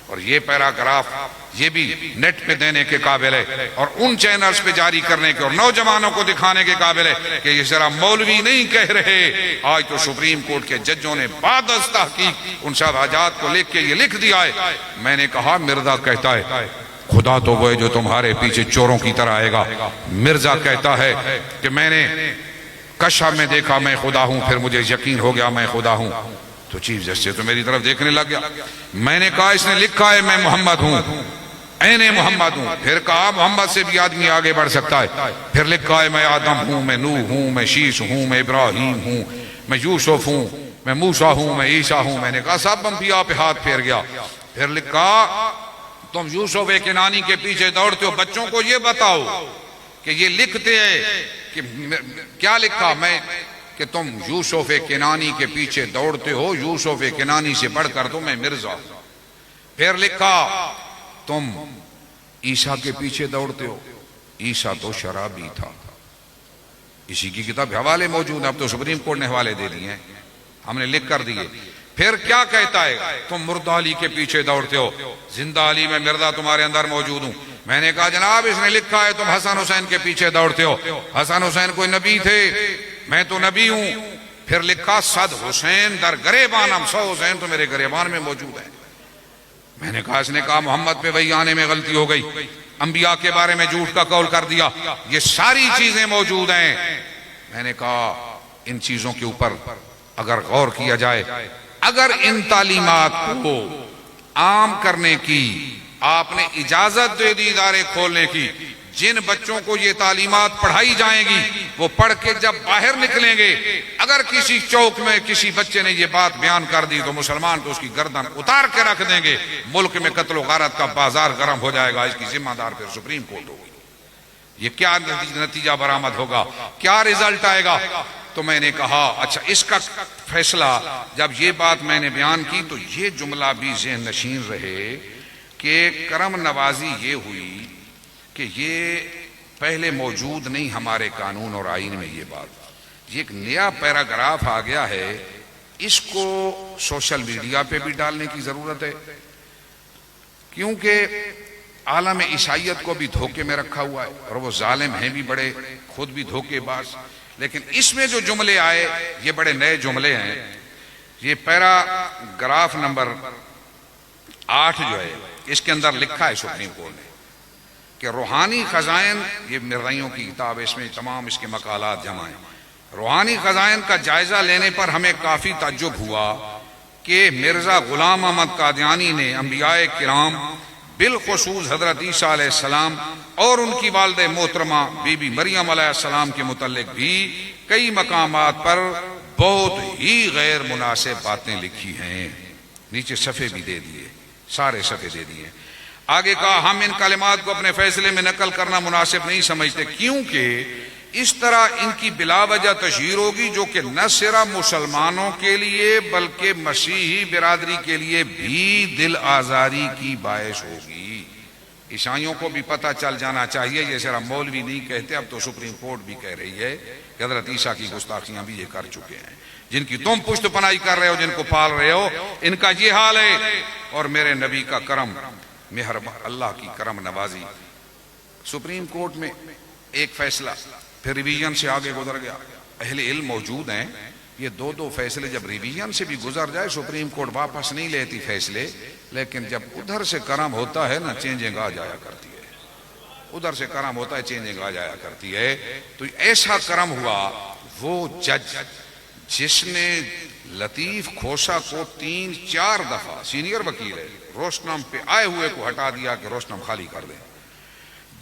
اور یہ پیراگراف یہ بھی نیٹ پہ دینے کے قابل ہے، اور ان چینلز پہ جاری کرنے کے اور نوجوانوں کو دکھانے کے قابل ہے کہ یہ ذرا مولوی نہیں کہہ رہے. آج تو سپریم کورٹ کے ججوں نے بعد از تحقیق ان سب حاجات کو لکھ کے یہ لکھ دیا ہے. میں نے کہا مرزا کہتا ہے خدا تو وہ ہے جو تمہارے پیچھے چوروں کی طرح آئے گا. مرزا کہتا ہے کہ میں نے کشف میں دیکھا میں خدا ہوں، پھر مجھے یقین ہو گیا میں خدا ہوں. تو چیف جسٹس تو میری طرف دیکھنے لگ گیا. میں نے کہا اس نے لکھا ہے میں محمد ہوں، عین محمد ہوں. پھر کہا محمد سے بھی آدمی آگے بڑھ سکتا ہے. پھر لکھا ہے میں آدم ہوں، میں نوح ہوں، میں شیش ہوں، میں ابراہیم ہوں، میں یوسف ہوں، میں موسیٰ ہوں، میں عیسیٰ ہوں. میں نے کہا سب انبیاء پہ ہاتھ پھیر گیا. پھر لکھا تم یوسف کنانی کے پیچھے دوڑتے ہو، بچوں کو یہ بتاؤ کہ یہ لکھتے ہیں کہ کیا لکھا میں کہ تم یوسف کنانی کے پیچھے دوڑتے ہو، یوسف کنانی سے بڑھ کر تو میں مرزا ہوں. پھر لکھا تم عیسیٰ کے پیچھے دوڑتے ہو، عیسیٰ تو شرابی تھا. اسی کی کتاب حوالے موجود ہیں، اب تو سپریم کورٹ نے حوالے دے دیے ہیں، ہم نے لکھ کر دیے. پھر کیا کہتا ہے تم مردہ علی کے پیچھے دوڑتے ہو، زندہ علی میں مردہ تمہارے اندر موجود ہوں. میں نے کہا جناب اس نے لکھا ہے تم حسن حسین کے پیچھے دوڑتے ہو، حسن حسین کوئی نبی تھے، میں تو نبی ہوں. پھر لکھا صد حسین در گریبانم، 100 حسین تو میرے گریبان میں موجود ہیں. میں نے کہا اس نے کہا محمد پہ وہی آنے میں غلطی ہو گئی، انبیاء کے بارے میں جھوٹ کا قول کر دیا. یہ ساری چیزیں موجود ہیں. میں نے کہا ان چیزوں کے اوپر اگر غور کیا جائے، اگر ان تعلیمات کو عام کرنے کی آپ نے اجازت دے دی ادارے کھولنے کی، جن بچوں کو یہ تعلیمات پڑھائی جائیں گی وہ پڑھ کے جب باہر نکلیں گے، اگر کسی چوک میں کسی بچے نے یہ بات بیان کر دی تو مسلمان تو اس کی گردن اتار کے رکھ دیں گے. ملک میں قتل و غارت کا بازار گرم ہو جائے گا. اس کی ذمہ دار پھر سپریم کورٹ ہوگی. یہ کیا نتیجہ برآمد ہوگا، کیا رزلٹ آئے گا؟ تو میں نے کہا اچھا اس کا فیصلہ جب یہ بات میں نے بیان کی تو یہ جملہ بھی ذہن نشین رہے کہ کرم نوازی یہ ہوئی کہ یہ پہلے موجود نہیں ہمارے قانون اور آئین میں. یہ بات یہ ایک نیا پیراگراف آ گیا ہے، اس کو سوشل میڈیا پہ بھی ڈالنے کی ضرورت ہے، کیونکہ عالم عیسائیت کو بھی دھوکے میں رکھا ہوا ہے اور وہ ظالم ہیں بھی بڑے، خود بھی دھوکے باز. لیکن اس میں جو جملے آئے یہ بڑے نئے جملے ہیں. یہ پیراگراف نمبر 8 جو ہے اس کے اندر لکھا ہے سپریم کورٹ نے کہ روحانی خزائن، یہ مرزائیوں کی کتاب ہے، اس میں تمام اس کے مقالات جمع ہیں. روحانی خزائن کا جائزہ لینے پر ہمیں کافی تعجب ہوا کہ مرزا غلام احمد قادیانی نے انبیاء کرام بالخصوص حضرت عیسیٰ علیہ السلام اور ان کی والد محترمہ بی بی مریم علیہ السلام کے متعلق بھی کئی مقامات پر بہت ہی غیر مناسب باتیں لکھی ہیں. نیچے صفحے بھی دے دیے، سارے صفحے دے دیے. آگے کہا ہم ان کلمات کو اپنے فیصلے میں نقل کرنا مناسب نہیں سمجھتے، کیونکہ اس طرح ان کی بلا وجہ تشہیر ہوگی جو کہ نہ صرف مسلمانوں کے لیے بلکہ مسیحی برادری کے لیے بھی دل آزاری کی باعث ہوگی. عیسائیوں کو بھی پتہ چل جانا چاہیے، یہ صرف مولوی نہیں کہتے، اب تو سپریم کورٹ بھی کہہ رہی ہے کہ حضرت عیسیٰ کی گستاخیاں بھی یہ کر چکے ہیں. جن کی تم پشت پناہی کر رہے ہو، جن کو پال رہے ہو، ان کا یہ حال ہے. اور میرے نبی کا کرم، مہربان اللہ کی کرم نوازی. سپریم کورٹ میں ایک فیصلہ پھر ریویژن سے آگے گزر گیا. اہل علم موجود ہیں، یہ دو فیصلے جب ریویژن سے بھی گزر جائے سپریم کورٹ واپس نہیں لیتی فیصلے، لیکن جب ادھر سے کرم ہوتا ہے نا چینجنگ آ جایا کرتی ہے. ادھر سے کرم ہوتا ہے چینجنگ آ جایا کرتی ہے. تو ایسا کرم ہوا، وہ جج جس نے لطیف کھوسا کو 3-4 دفعہ، سینئر وکیل ہے، روشنم پہ آئے ہوئے کو ہٹا دیا کہ روشنم خالی کر دیں.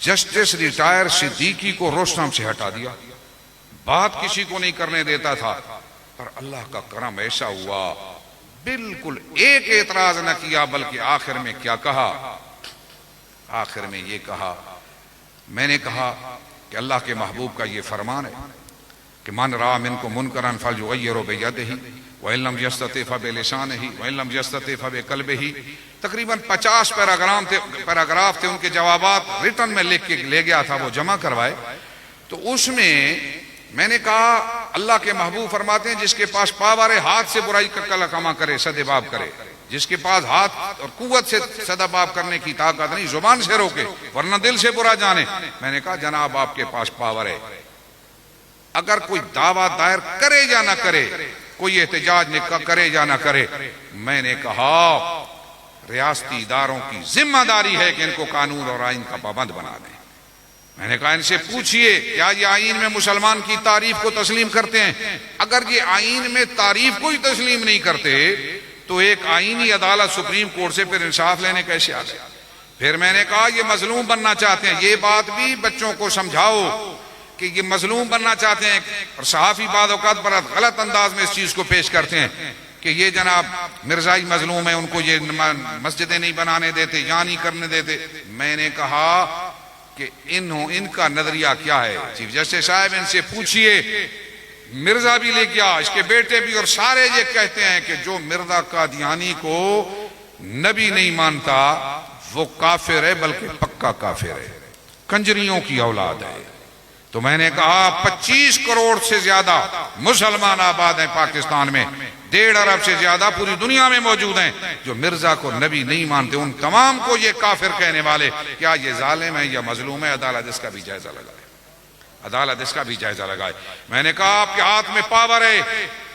جسٹس ریٹائر صدیقی کو روشنم سے ہٹا دیا، بات کسی کو نہیں کرنے دیتا تھا. پر اللہ کا کرم ایسا ہوا، بالکل ایک اعتراض نہ کیا، بلکہ آخر میں کیا کہا؟ آخر میں یہ کہا، میں نے کہا کہ اللہ کے محبوب کا یہ فرمان ہے کہ من رأى منکم منکرا فلیغیرہ بیدہ وَإِن لَّمْ يَسْتَطِعْ فَبِلِسَانِهِ وَإِن لَّمْ يَسْتَطِعْ فَبِقَلْبِهِ. تقریباً 50 پیراگراف تھے، ان کے جوابات ریٹن میں لکھ کے لے گیا تھا، وہ جمع کروائے. تو اس میں نے کہا اللہ کے محبوب فرماتے ہیں جس کے پاس پاور ہے ہاتھ سے برائی کا کلمہ کرے، سدباب کرے. جس کے پاس ہاتھ اور قوت سے سدباب کرنے کی طاقت نہیں، زبان سے روکے ورنہ دل سے برا جانے. میں نے کہا جناب آپ کے پاس پاور ہے، اگر کوئی دعویٰ دائر کرے یا نہ کرے، کوئی احتجاج کرے یا نہ کرے، میں نے کہا ریاستی اداروں کی ذمہ داری ہے کہ ان کو قانون اور آئین کا پابند بنا دیں. میں نے کہا ان سے پوچھئے کیا یہ آئین میں مسلمان کی تعریف کو تسلیم کرتے ہیں؟ اگر یہ آئین میں تعریف کو ہی تسلیم نہیں کرتے تو ایک آئینی عدالت سپریم کورٹ سے پھر انصاف لینے کیسے آ گئے؟ پھر میں نے کہا یہ مظلوم بننا چاہتے ہیں، یہ بات بھی بچوں کو سمجھاؤ کہ یہ مظلوم بننا چاہتے ہیں، اور صحافی بعض اوقات بڑا غلط انداز میں اس چیز کو پیش کرتے ہیں کہ یہ جناب مرزائی مظلوم ہیں، ان کو یہ مسجدیں نہیں بنانے دیتے، یہاں نہیں کرنے دیتے۔ میں نے کہا کہ ان کا نظریہ کیا ہے؟ چیف جسٹس صاحب ان سے پوچھئے، مرزا بھی لے گیا، اس کے بیٹے بھی، اور سارے یہ کہتے ہیں کہ جو مرزا قادیانی کو نبی نہیں مانتا وہ کافر ہے، بلکہ پکا کافر ہے، کنجریوں کی اولاد ہے۔ تو میں نے کہا 25 کروڑ سے زیادہ مسلمان آباد ہیں پاکستان میں، 1.5 ارب سے زیادہ پوری دنیا میں موجود ہیں جو مرزا کو نبی نہیں مانتے، ان تمام کو یہ کافر کہنے والے، کیا یہ ظالم ہے یا مظلوم ہے؟ عدالت اس کا بھی جائزہ لگائے، عدالت اس کا بھی جائزہ لگائے۔ میں نے کہا آپ کے ہاتھ میں پاور ہے،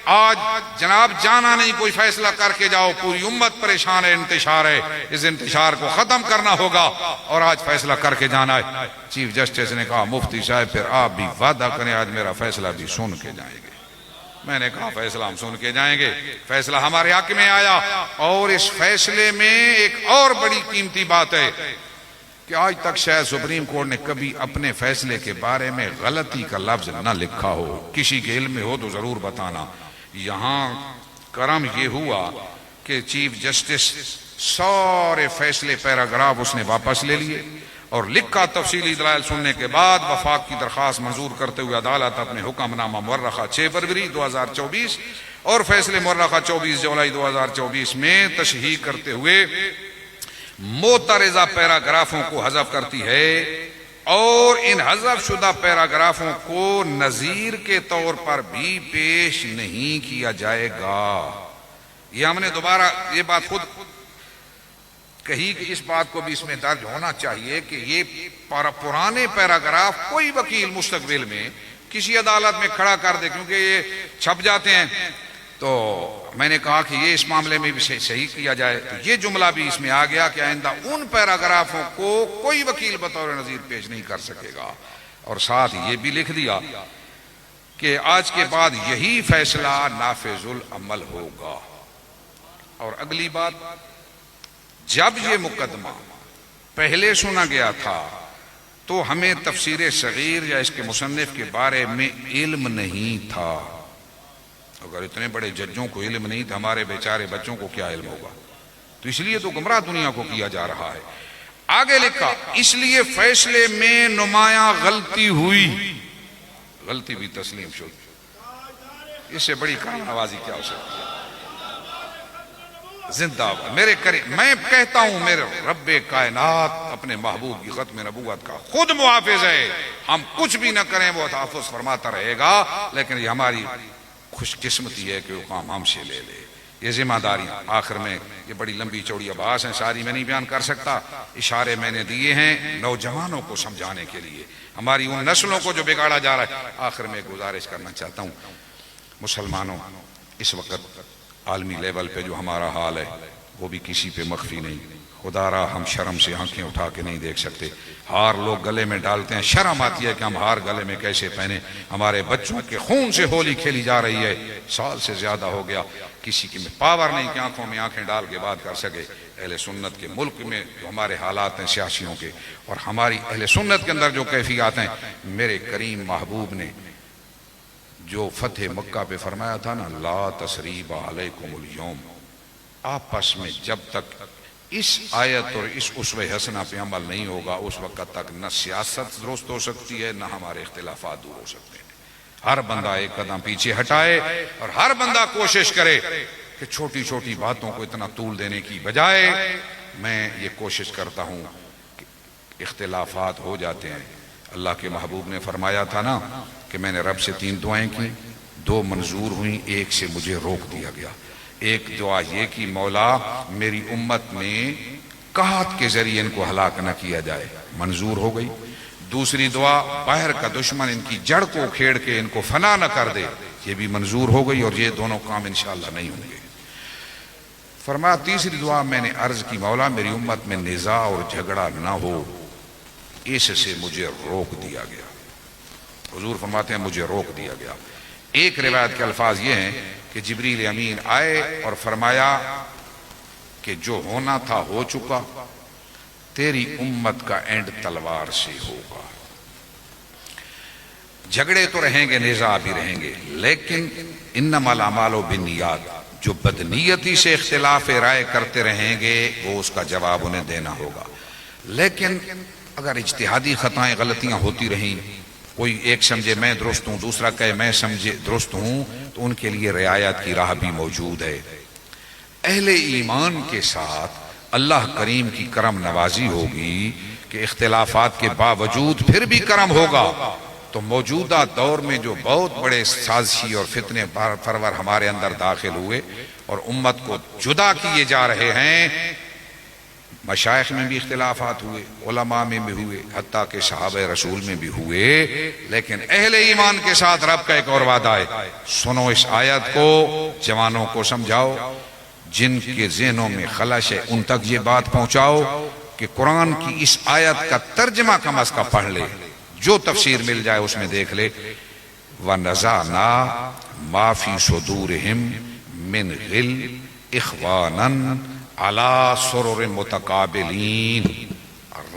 آج جناب جانا نہیں، کوئی فیصلہ کر کے جاؤ، پوری امت پریشان ہے، انتشار ہے، اس انتشار کو ختم کرنا ہوگا اور آج فیصلہ کر کے جانا ہے۔ چیف جسٹس نے کہا مفتی صاحب پھر آپ بھی وعدہ کریں آج میرا فیصلہ بھی سن کے جائیں گے۔ میں نے کہا فیصلہ ہم سن کے جائیں گے۔ فیصلہ ہمارے حق میں آیا، اور اس فیصلے میں ایک اور بڑی قیمتی بات ہے کہ آج تک شاید سپریم کورٹ نے کبھی اپنے فیصلے کے بارے میں غلطی کا لفظ نہ لکھا ہو، کسی کے علم میں ہو تو ضرور بتانا۔ یہاں کرم یہ ہوا کہ چیف جسٹس سارے فیصلے پیراگراف اس نے واپس لے لیے اور لکھا تفصیلی دلائل سننے کے بعد وفاق کی درخواست منظور کرتے ہوئے عدالت اپنے حکم نامہ مورخہ 6 فروری 2024 اور فیصلے مورخہ 24 جولائی 2024 میں تصحیح کرتے ہوئے معترضہ پیراگرافوں کو حذف کرتی ہے، اور ان حذف شدہ پیراگرافوں کو نظیر کے طور پر بھی پیش نہیں کیا جائے گا۔ یہ ہم نے دوبارہ یہ بات خود کہی کہ اس بات کو بھی اس میں درج ہونا چاہیے کہ یہ پرانے پیراگراف کوئی وکیل مستقبل میں کسی عدالت میں کھڑا کر دے، کیونکہ یہ چھپ جاتے ہیں، تو میں نے کہا کہ یہ اس معاملے میں بھی صحیح کیا جائے۔ تو یہ جملہ بھی اس میں آ گیا کہ آئندہ ان پیراگرافوں کو کوئی وکیل بطور نظیر پیش نہیں کر سکے گا، اور ساتھ یہ بھی لکھ دیا کہ آج کے بعد یہی فیصلہ نافذ العمل ہوگا۔ اور اگلی بات، جب یہ مقدمہ پہلے سنا گیا تھا تو ہمیں تفسیر صغیر یا اس کے مصنف کے بارے میں علم نہیں تھا۔ اگر اتنے بڑے ججوں کو علم نہیں تھا، ہمارے بیچارے بچوں کو کیا علم ہوگا؟ تو اس لیے تو گمراہ دنیا کو کیا جا رہا ہے۔ آگے لکھا اس لیے فیصلے میں نمایاں غلطی ہوئی، غلطی بھی تسلیم شد، اس سے بڑی کان آوازی کیا ہو سکتی ہے؟ زندہ میرے میں کہتا ہوں میرے رب کائنات اپنے محبوب کی ختم نبوت کا خود محافظ ہے، ہم کچھ بھی نہ کریں وہ تحفظ فرماتا رہے گا، لیکن یہ ہماری خوش قسمتی ہے کہ وہ کام ہم سے لے لے، یہ ذمہ داری۔ آخر میں یہ بڑی لمبی چوڑی آباس ہیں، ساری میں نہیں بیان کر سکتا، اشارے میں نے دیے ہیں نوجوانوں کو سمجھانے کے لیے، ہماری ان نسلوں کو جو بگاڑا جا رہا ہے۔ آخر میں گزارش کرنا چاہتا ہوں مسلمانوں، اس وقت عالمی لیول پہ جو ہمارا حال ہے وہ بھی کسی پہ مخفی نہیں، خدا را ہم شرم سے آنکھیں اٹھا کے نہیں دیکھ سکتے۔ ہار لوگ گلے میں ڈالتے ہیں، شرم آتی ہے کہ ہم ہار گلے میں کیسے پہنے، ہمارے بچوں کے خون سے ہولی کھیلی جا رہی ہے، سال سے زیادہ ہو گیا، کسی کی میں پاور نہیں کہ آنکھوں میں آنکھیں ڈال کے بات کر سکے۔ اہل سنت کے ملک میں جو ہمارے حالات ہیں سیاسیوں کے، اور ہماری اہل سنت کے اندر جو کیفیات ہیں، میرے کریم محبوب نے جو فتح مکہ پہ فرمایا تھا نا، لا تثریب علیکم اليوم، آپس میں جب تک اس آیت اور اس اسوہ حسنہ پہ عمل نہیں ہوگا اس وقت تک نہ سیاست درست ہو سکتی ہے، نہ ہمارے اختلافات دور ہو سکتے ہیں۔ ہر بندہ ایک قدم پیچھے ہٹائے اور ہر بندہ کوشش کرے کہ چھوٹی چھوٹی باتوں کو اتنا طول دینے کی بجائے میں یہ کوشش کرتا ہوں کہ اختلافات ہو جاتے ہیں۔ اللہ کے محبوب نے فرمایا تھا نا کہ میں نے رب سے 3 دعائیں کی، 2 منظور ہوئیں، 1 سے مجھے روک دیا گیا۔ ایک دعا یہ کہ مولا میری امت میں قحط کے ذریعے ان کو ہلاک نہ کیا جائے، منظور ہو گئی۔ دوسری دعا باہر کا دشمن ان کی جڑ کو کھیڑ کے ان کو فنا نہ کر دے، یہ بھی منظور ہو گئی، اور یہ دونوں کام انشاءاللہ نہیں ہوں گے۔ فرمایا تیسری دعا میں نے عرض کی مولا میری امت میں نزاع اور جھگڑا نہ ہو، اس سے مجھے روک دیا گیا۔ حضور فرماتے ہیں مجھے روک دیا گیا۔ ایک روایت کے الفاظ یہ ہیں کہ جبریل امین آئے اور فرمایا کہ جو ہونا تھا ہو چکا، تیری امت کا اینڈ تلوار سے ہوگا۔ جھگڑے تو رہیں گے، نزاع بھی رہیں گے، لیکن انما الاعمال بالنیات، جو بدنیتی سے اختلاف رائے کرتے رہیں گے وہ اس کا جواب انہیں دینا ہوگا۔ لیکن اگر اجتہادی خطائیں غلطیاں ہوتی رہیں، کوئی ایک سمجھے میں درست ہوں، دوسرا کہے میں سمجھے درست ہوں، تو ان کے لیے رعایت کی راہ بھی موجود ہے۔ اہل ایمان کے ساتھ اللہ کریم کی کرم نوازی ہوگی کہ اختلافات کے باوجود پھر بھی کرم ہوگا۔ تو موجودہ دور میں جو بہت بڑے سازشی اور فتنے پرور ہمارے اندر داخل ہوئے اور امت کو جدا کیے جا رہے ہیں، مشائخ میں بھی اختلافات ہوئے، علماء میں بھی ہوئے، حتیٰ کہ صحابہ رسول میں بھی ہوئے، لیکن اہل ایمان کے ساتھ رب کا ایک اور وعدہ ہے۔ سنو اس آیت کو، جوانوں کو سمجھاؤ، جن کے ذہنوں میں خلش ہے ان تک یہ بات پہنچاؤ کہ قرآن کی اس آیت کا ترجمہ کم از کم پڑھ لے، جو تفسیر مل جائے اس میں دیکھ لے۔ وَنَزَعْنَا مَا فِي صُدُورِهِم مِّن غِلٍّ إِخْوَانًا عَلَى سُرُرٍ مُتَقَابِلِينَ۔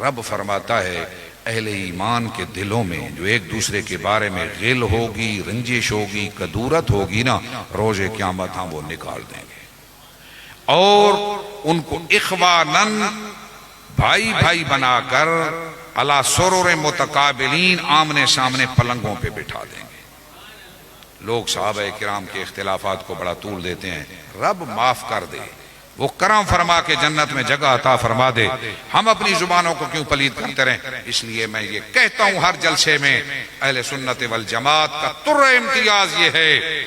رب فرماتا ہے اہل ایمان کے دلوں میں جو ایک دوسرے کے بارے میں غل ہوگی، رنجش ہوگی، کدورت ہوگی نا، روز قیامت ہم وہ نکال دیں گے، اور ان کو اخوانن، بھائی بھائی بنا کر، علی سرور متقابلین، آمنے سامنے پلنگوں پہ بٹھا دیں گے۔ لوگ صحابہ کرام کے اختلافات کو بڑا طول دیتے ہیں، رب معاف کر دے، وہ کرم فرما کے جنت میں جگہ عطا فرما دے، ہم اپنی زبانوں کو کیوں پلید کرتے رہیں؟ اس لیے میں یہ کہتا ہوں ہر جلسے میں، اہل سنت والجماعت کا تر امتیاز یہ ہے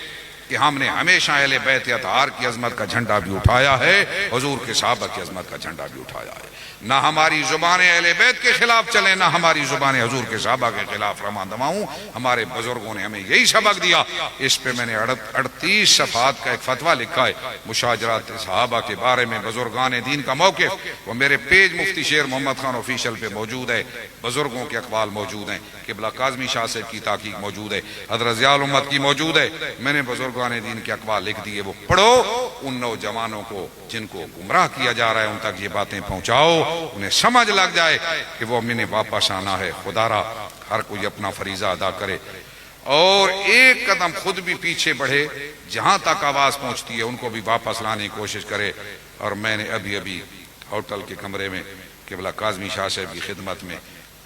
کہ ہم نے ہمیشہ اہل بیت اطہار کی عظمت کا جھنڈا بھی اٹھایا ہے، حضور کے صحابہ کی عظمت کا جھنڈا بھی اٹھایا ہے۔ نہ ہماری زبانیں اہل بیت کے خلاف چلیں، نہ ہماری زبانیں حضور کے صحابہ کے خلاف رواں دواؤں۔ ہمارے بزرگوں نے ہمیں یہی سبق دیا۔ اس پہ میں نے 38 صفحات کا ایک فتویٰ لکھا ہے، مشاجرات صحابہ کے بارے میں بزرگان دین کا موقف، وہ میرے پیج مفتی شیر محمد خان آفیشل پہ موجود ہے، بزرگوں کے اقوال موجود ہیں، قبلہ کاظمی شاہ صاحب کی تحقیق موجود ہے، حضرت ضیاء الامت کی موجود ہے۔ میں نے بزرگان دین کے اقوال لکھ دیے، وہ پڑھو، ان نوجوانوں کو جن کو گمراہ کیا جا رہا ہے ان تک یہ باتیں پہنچاؤ، انہیں سمجھ لگ جائے کہ وہ میں نے واپس آنا ہے۔ خدا را ہر کوئی اپنا فریضہ ادا کرے اور ایک قدم خود بھی پیچھے بڑھے، جہاں تک آواز پہنچتی ہے ان کو بھی واپس لانے کی کوشش کرے۔ اور میں نے ابھی ہوٹل کے کمرے میں قبلہ کاظمی شاہ صاحب کی خدمت میں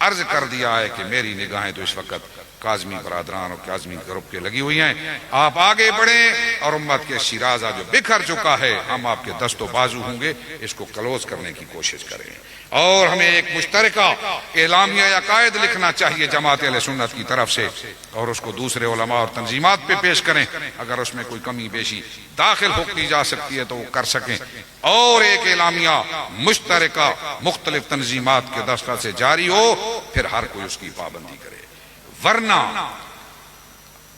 عرض کر دیا ہے کہ میری نگاہیں تو اس وقت کاظمی برادران اور کاظمی گروپ کے لگی ہوئی ہیں، آپ آگے بڑھیں اور امت کے شیرازہ جو بکھر چکا ہے، ہم آپ کے دست و بازو ہوں گے، اس کو کلوز کرنے کی کوشش کریں۔ اور ہمیں ایک مشترکہ اعلامیہ یا قائد لکھنا چاہیے جماعت اہل سنت کی طرف سے، اور اس کو دوسرے علماء اور تنظیمات پہ پیش کریں، اگر اس میں کوئی کمی بیشی داخل ہوتی جا سکتی ہے تو وہ کر سکیں، اور ایک اعلامیہ مشترکہ مختلف تنظیمات کے دستخط سے جاری ہو، پھر ہر کوئی اس کی پابندی کرے، ورنہ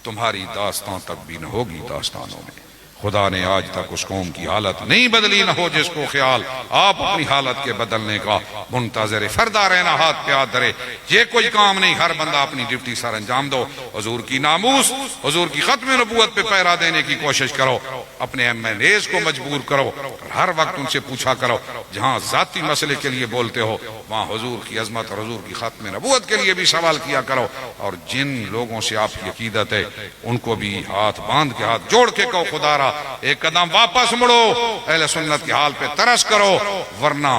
تمہاری داستان تک بھی نہ ہوگی داستانوں میں۔ خدا نے آج تک اس قوم کی حالت نہیں بدلی، نہ ہو جس کو خیال آپ اپنی حالت کے بدلنے کا، منتظر فردا رہنا ہاتھ پہ ہاتھ دھرے، یہ کوئی کام نہیں، ہر بندہ اپنی ڈیوٹی سر انجام دو، حضور کی ناموس، حضور کی ختم نبوت پہ پہرا دینے کی کوشش کرو، اپنے ایم این ایز کو مجبور کرو، ہر وقت ان سے پوچھا کرو، جہاں ذاتی مسئلے کے لیے بولتے ہو وہاں حضور کی عظمت اور حضور کی ختم نبوت کے لیے بھی سوال کیا کرو، اور جن لوگوں سے آپ کی عقیدت ہے ان کو بھی ہاتھ باندھ کے، ہاتھ جوڑ کے کہو خدا را ایک قدم واپس مڑو، اہل سنت کے حال پہ ترس کرو، ورنہ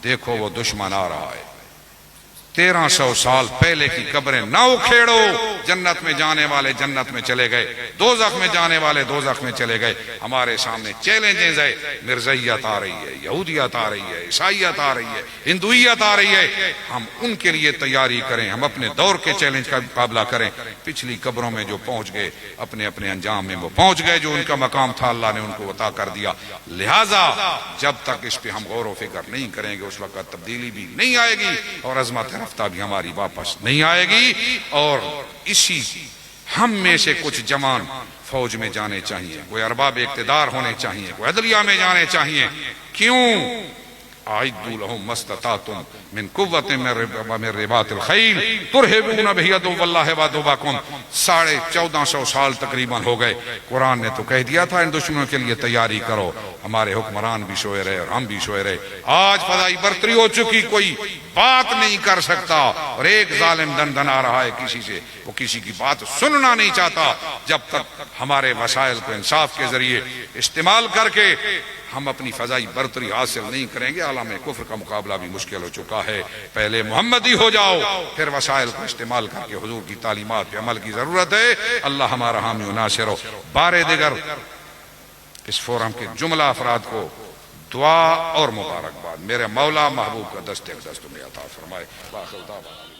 دیکھو وہ دشمن آ رہا ہے۔ 1300 سال پہلے کی قبریں نہ اکھیڑو، جنت میں جانے والے جنت میں چلے گئے، دوزخ میں جانے والے دوزخ میں چلے گئے۔ ہمارے سامنے چیلنجز ہے، مرزائیت آ رہی ہے، یہودیت آ رہی ہے، عیسائیت آ رہی ہے، ہندویت آ رہی ہے، ہم ان کے لیے تیاری کریں، ہم اپنے دور کے چیلنج کا مقابلہ کریں۔ پچھلی قبروں میں جو پہنچ گئے اپنے اپنے انجام میں وہ پہنچ گئے، جو ان کا مقام تھا اللہ نے ان کو عطا کر دیا، لہٰذا جب تک اس پہ ہم غور و فکر نہیں کریں گے اس وقت تبدیلی بھی نہیں آئے گی اور عظمت رفتہ بھی ہماری واپس نہیں آئے گی۔ اور اسی ہم میں سے کچھ جوان فوج میں جانے چاہیے، کوئی ارباب اقتدار ہونے چاہیے، کوئی عدلیہ میں جانے چاہیے۔ کیوں؟ اعدوا لهم ما استطعتم من قوة من رباط الخیل ترہبون بہ عدو اللہ وعدوکم. 1450 سال تقریباً ہو گئے. قرآن نے تو کہہ دیا تھا ان دشمنوں کے لیے تیاری کرو. ہمارے حکمران بھی سوئے رہے اور ہم بھی سوئے رہے. آج فضائی برتری ہو چکی, کوئی بات نہیں کر سکتا, اور ایک ظالم دن دن آ رہا ہے کسی سے, وہ کسی کی بات سننا نہیں چاہتا. جب تک ہمارے وسائل کو انصاف کے ذریعے استعمال کر کے ہم اپنی فضائی برتری حاصل نہیں کریں گے, عالم کفر کا مقابلہ بھی مشکل ہو چکا ہے. پہلے محمدی ہو جاؤ, پھر وسائل کو استعمال کر کے حضور کی تعلیمات پہ عمل کی ضرورت ہے. اللہ ہمارا حامی و ناصر ہو. بارے دیگر اس فورم کے جملہ افراد کو دعا اور مبارکباد. میرے مولا محبوب کا دست تمہیں عطا فرمائے.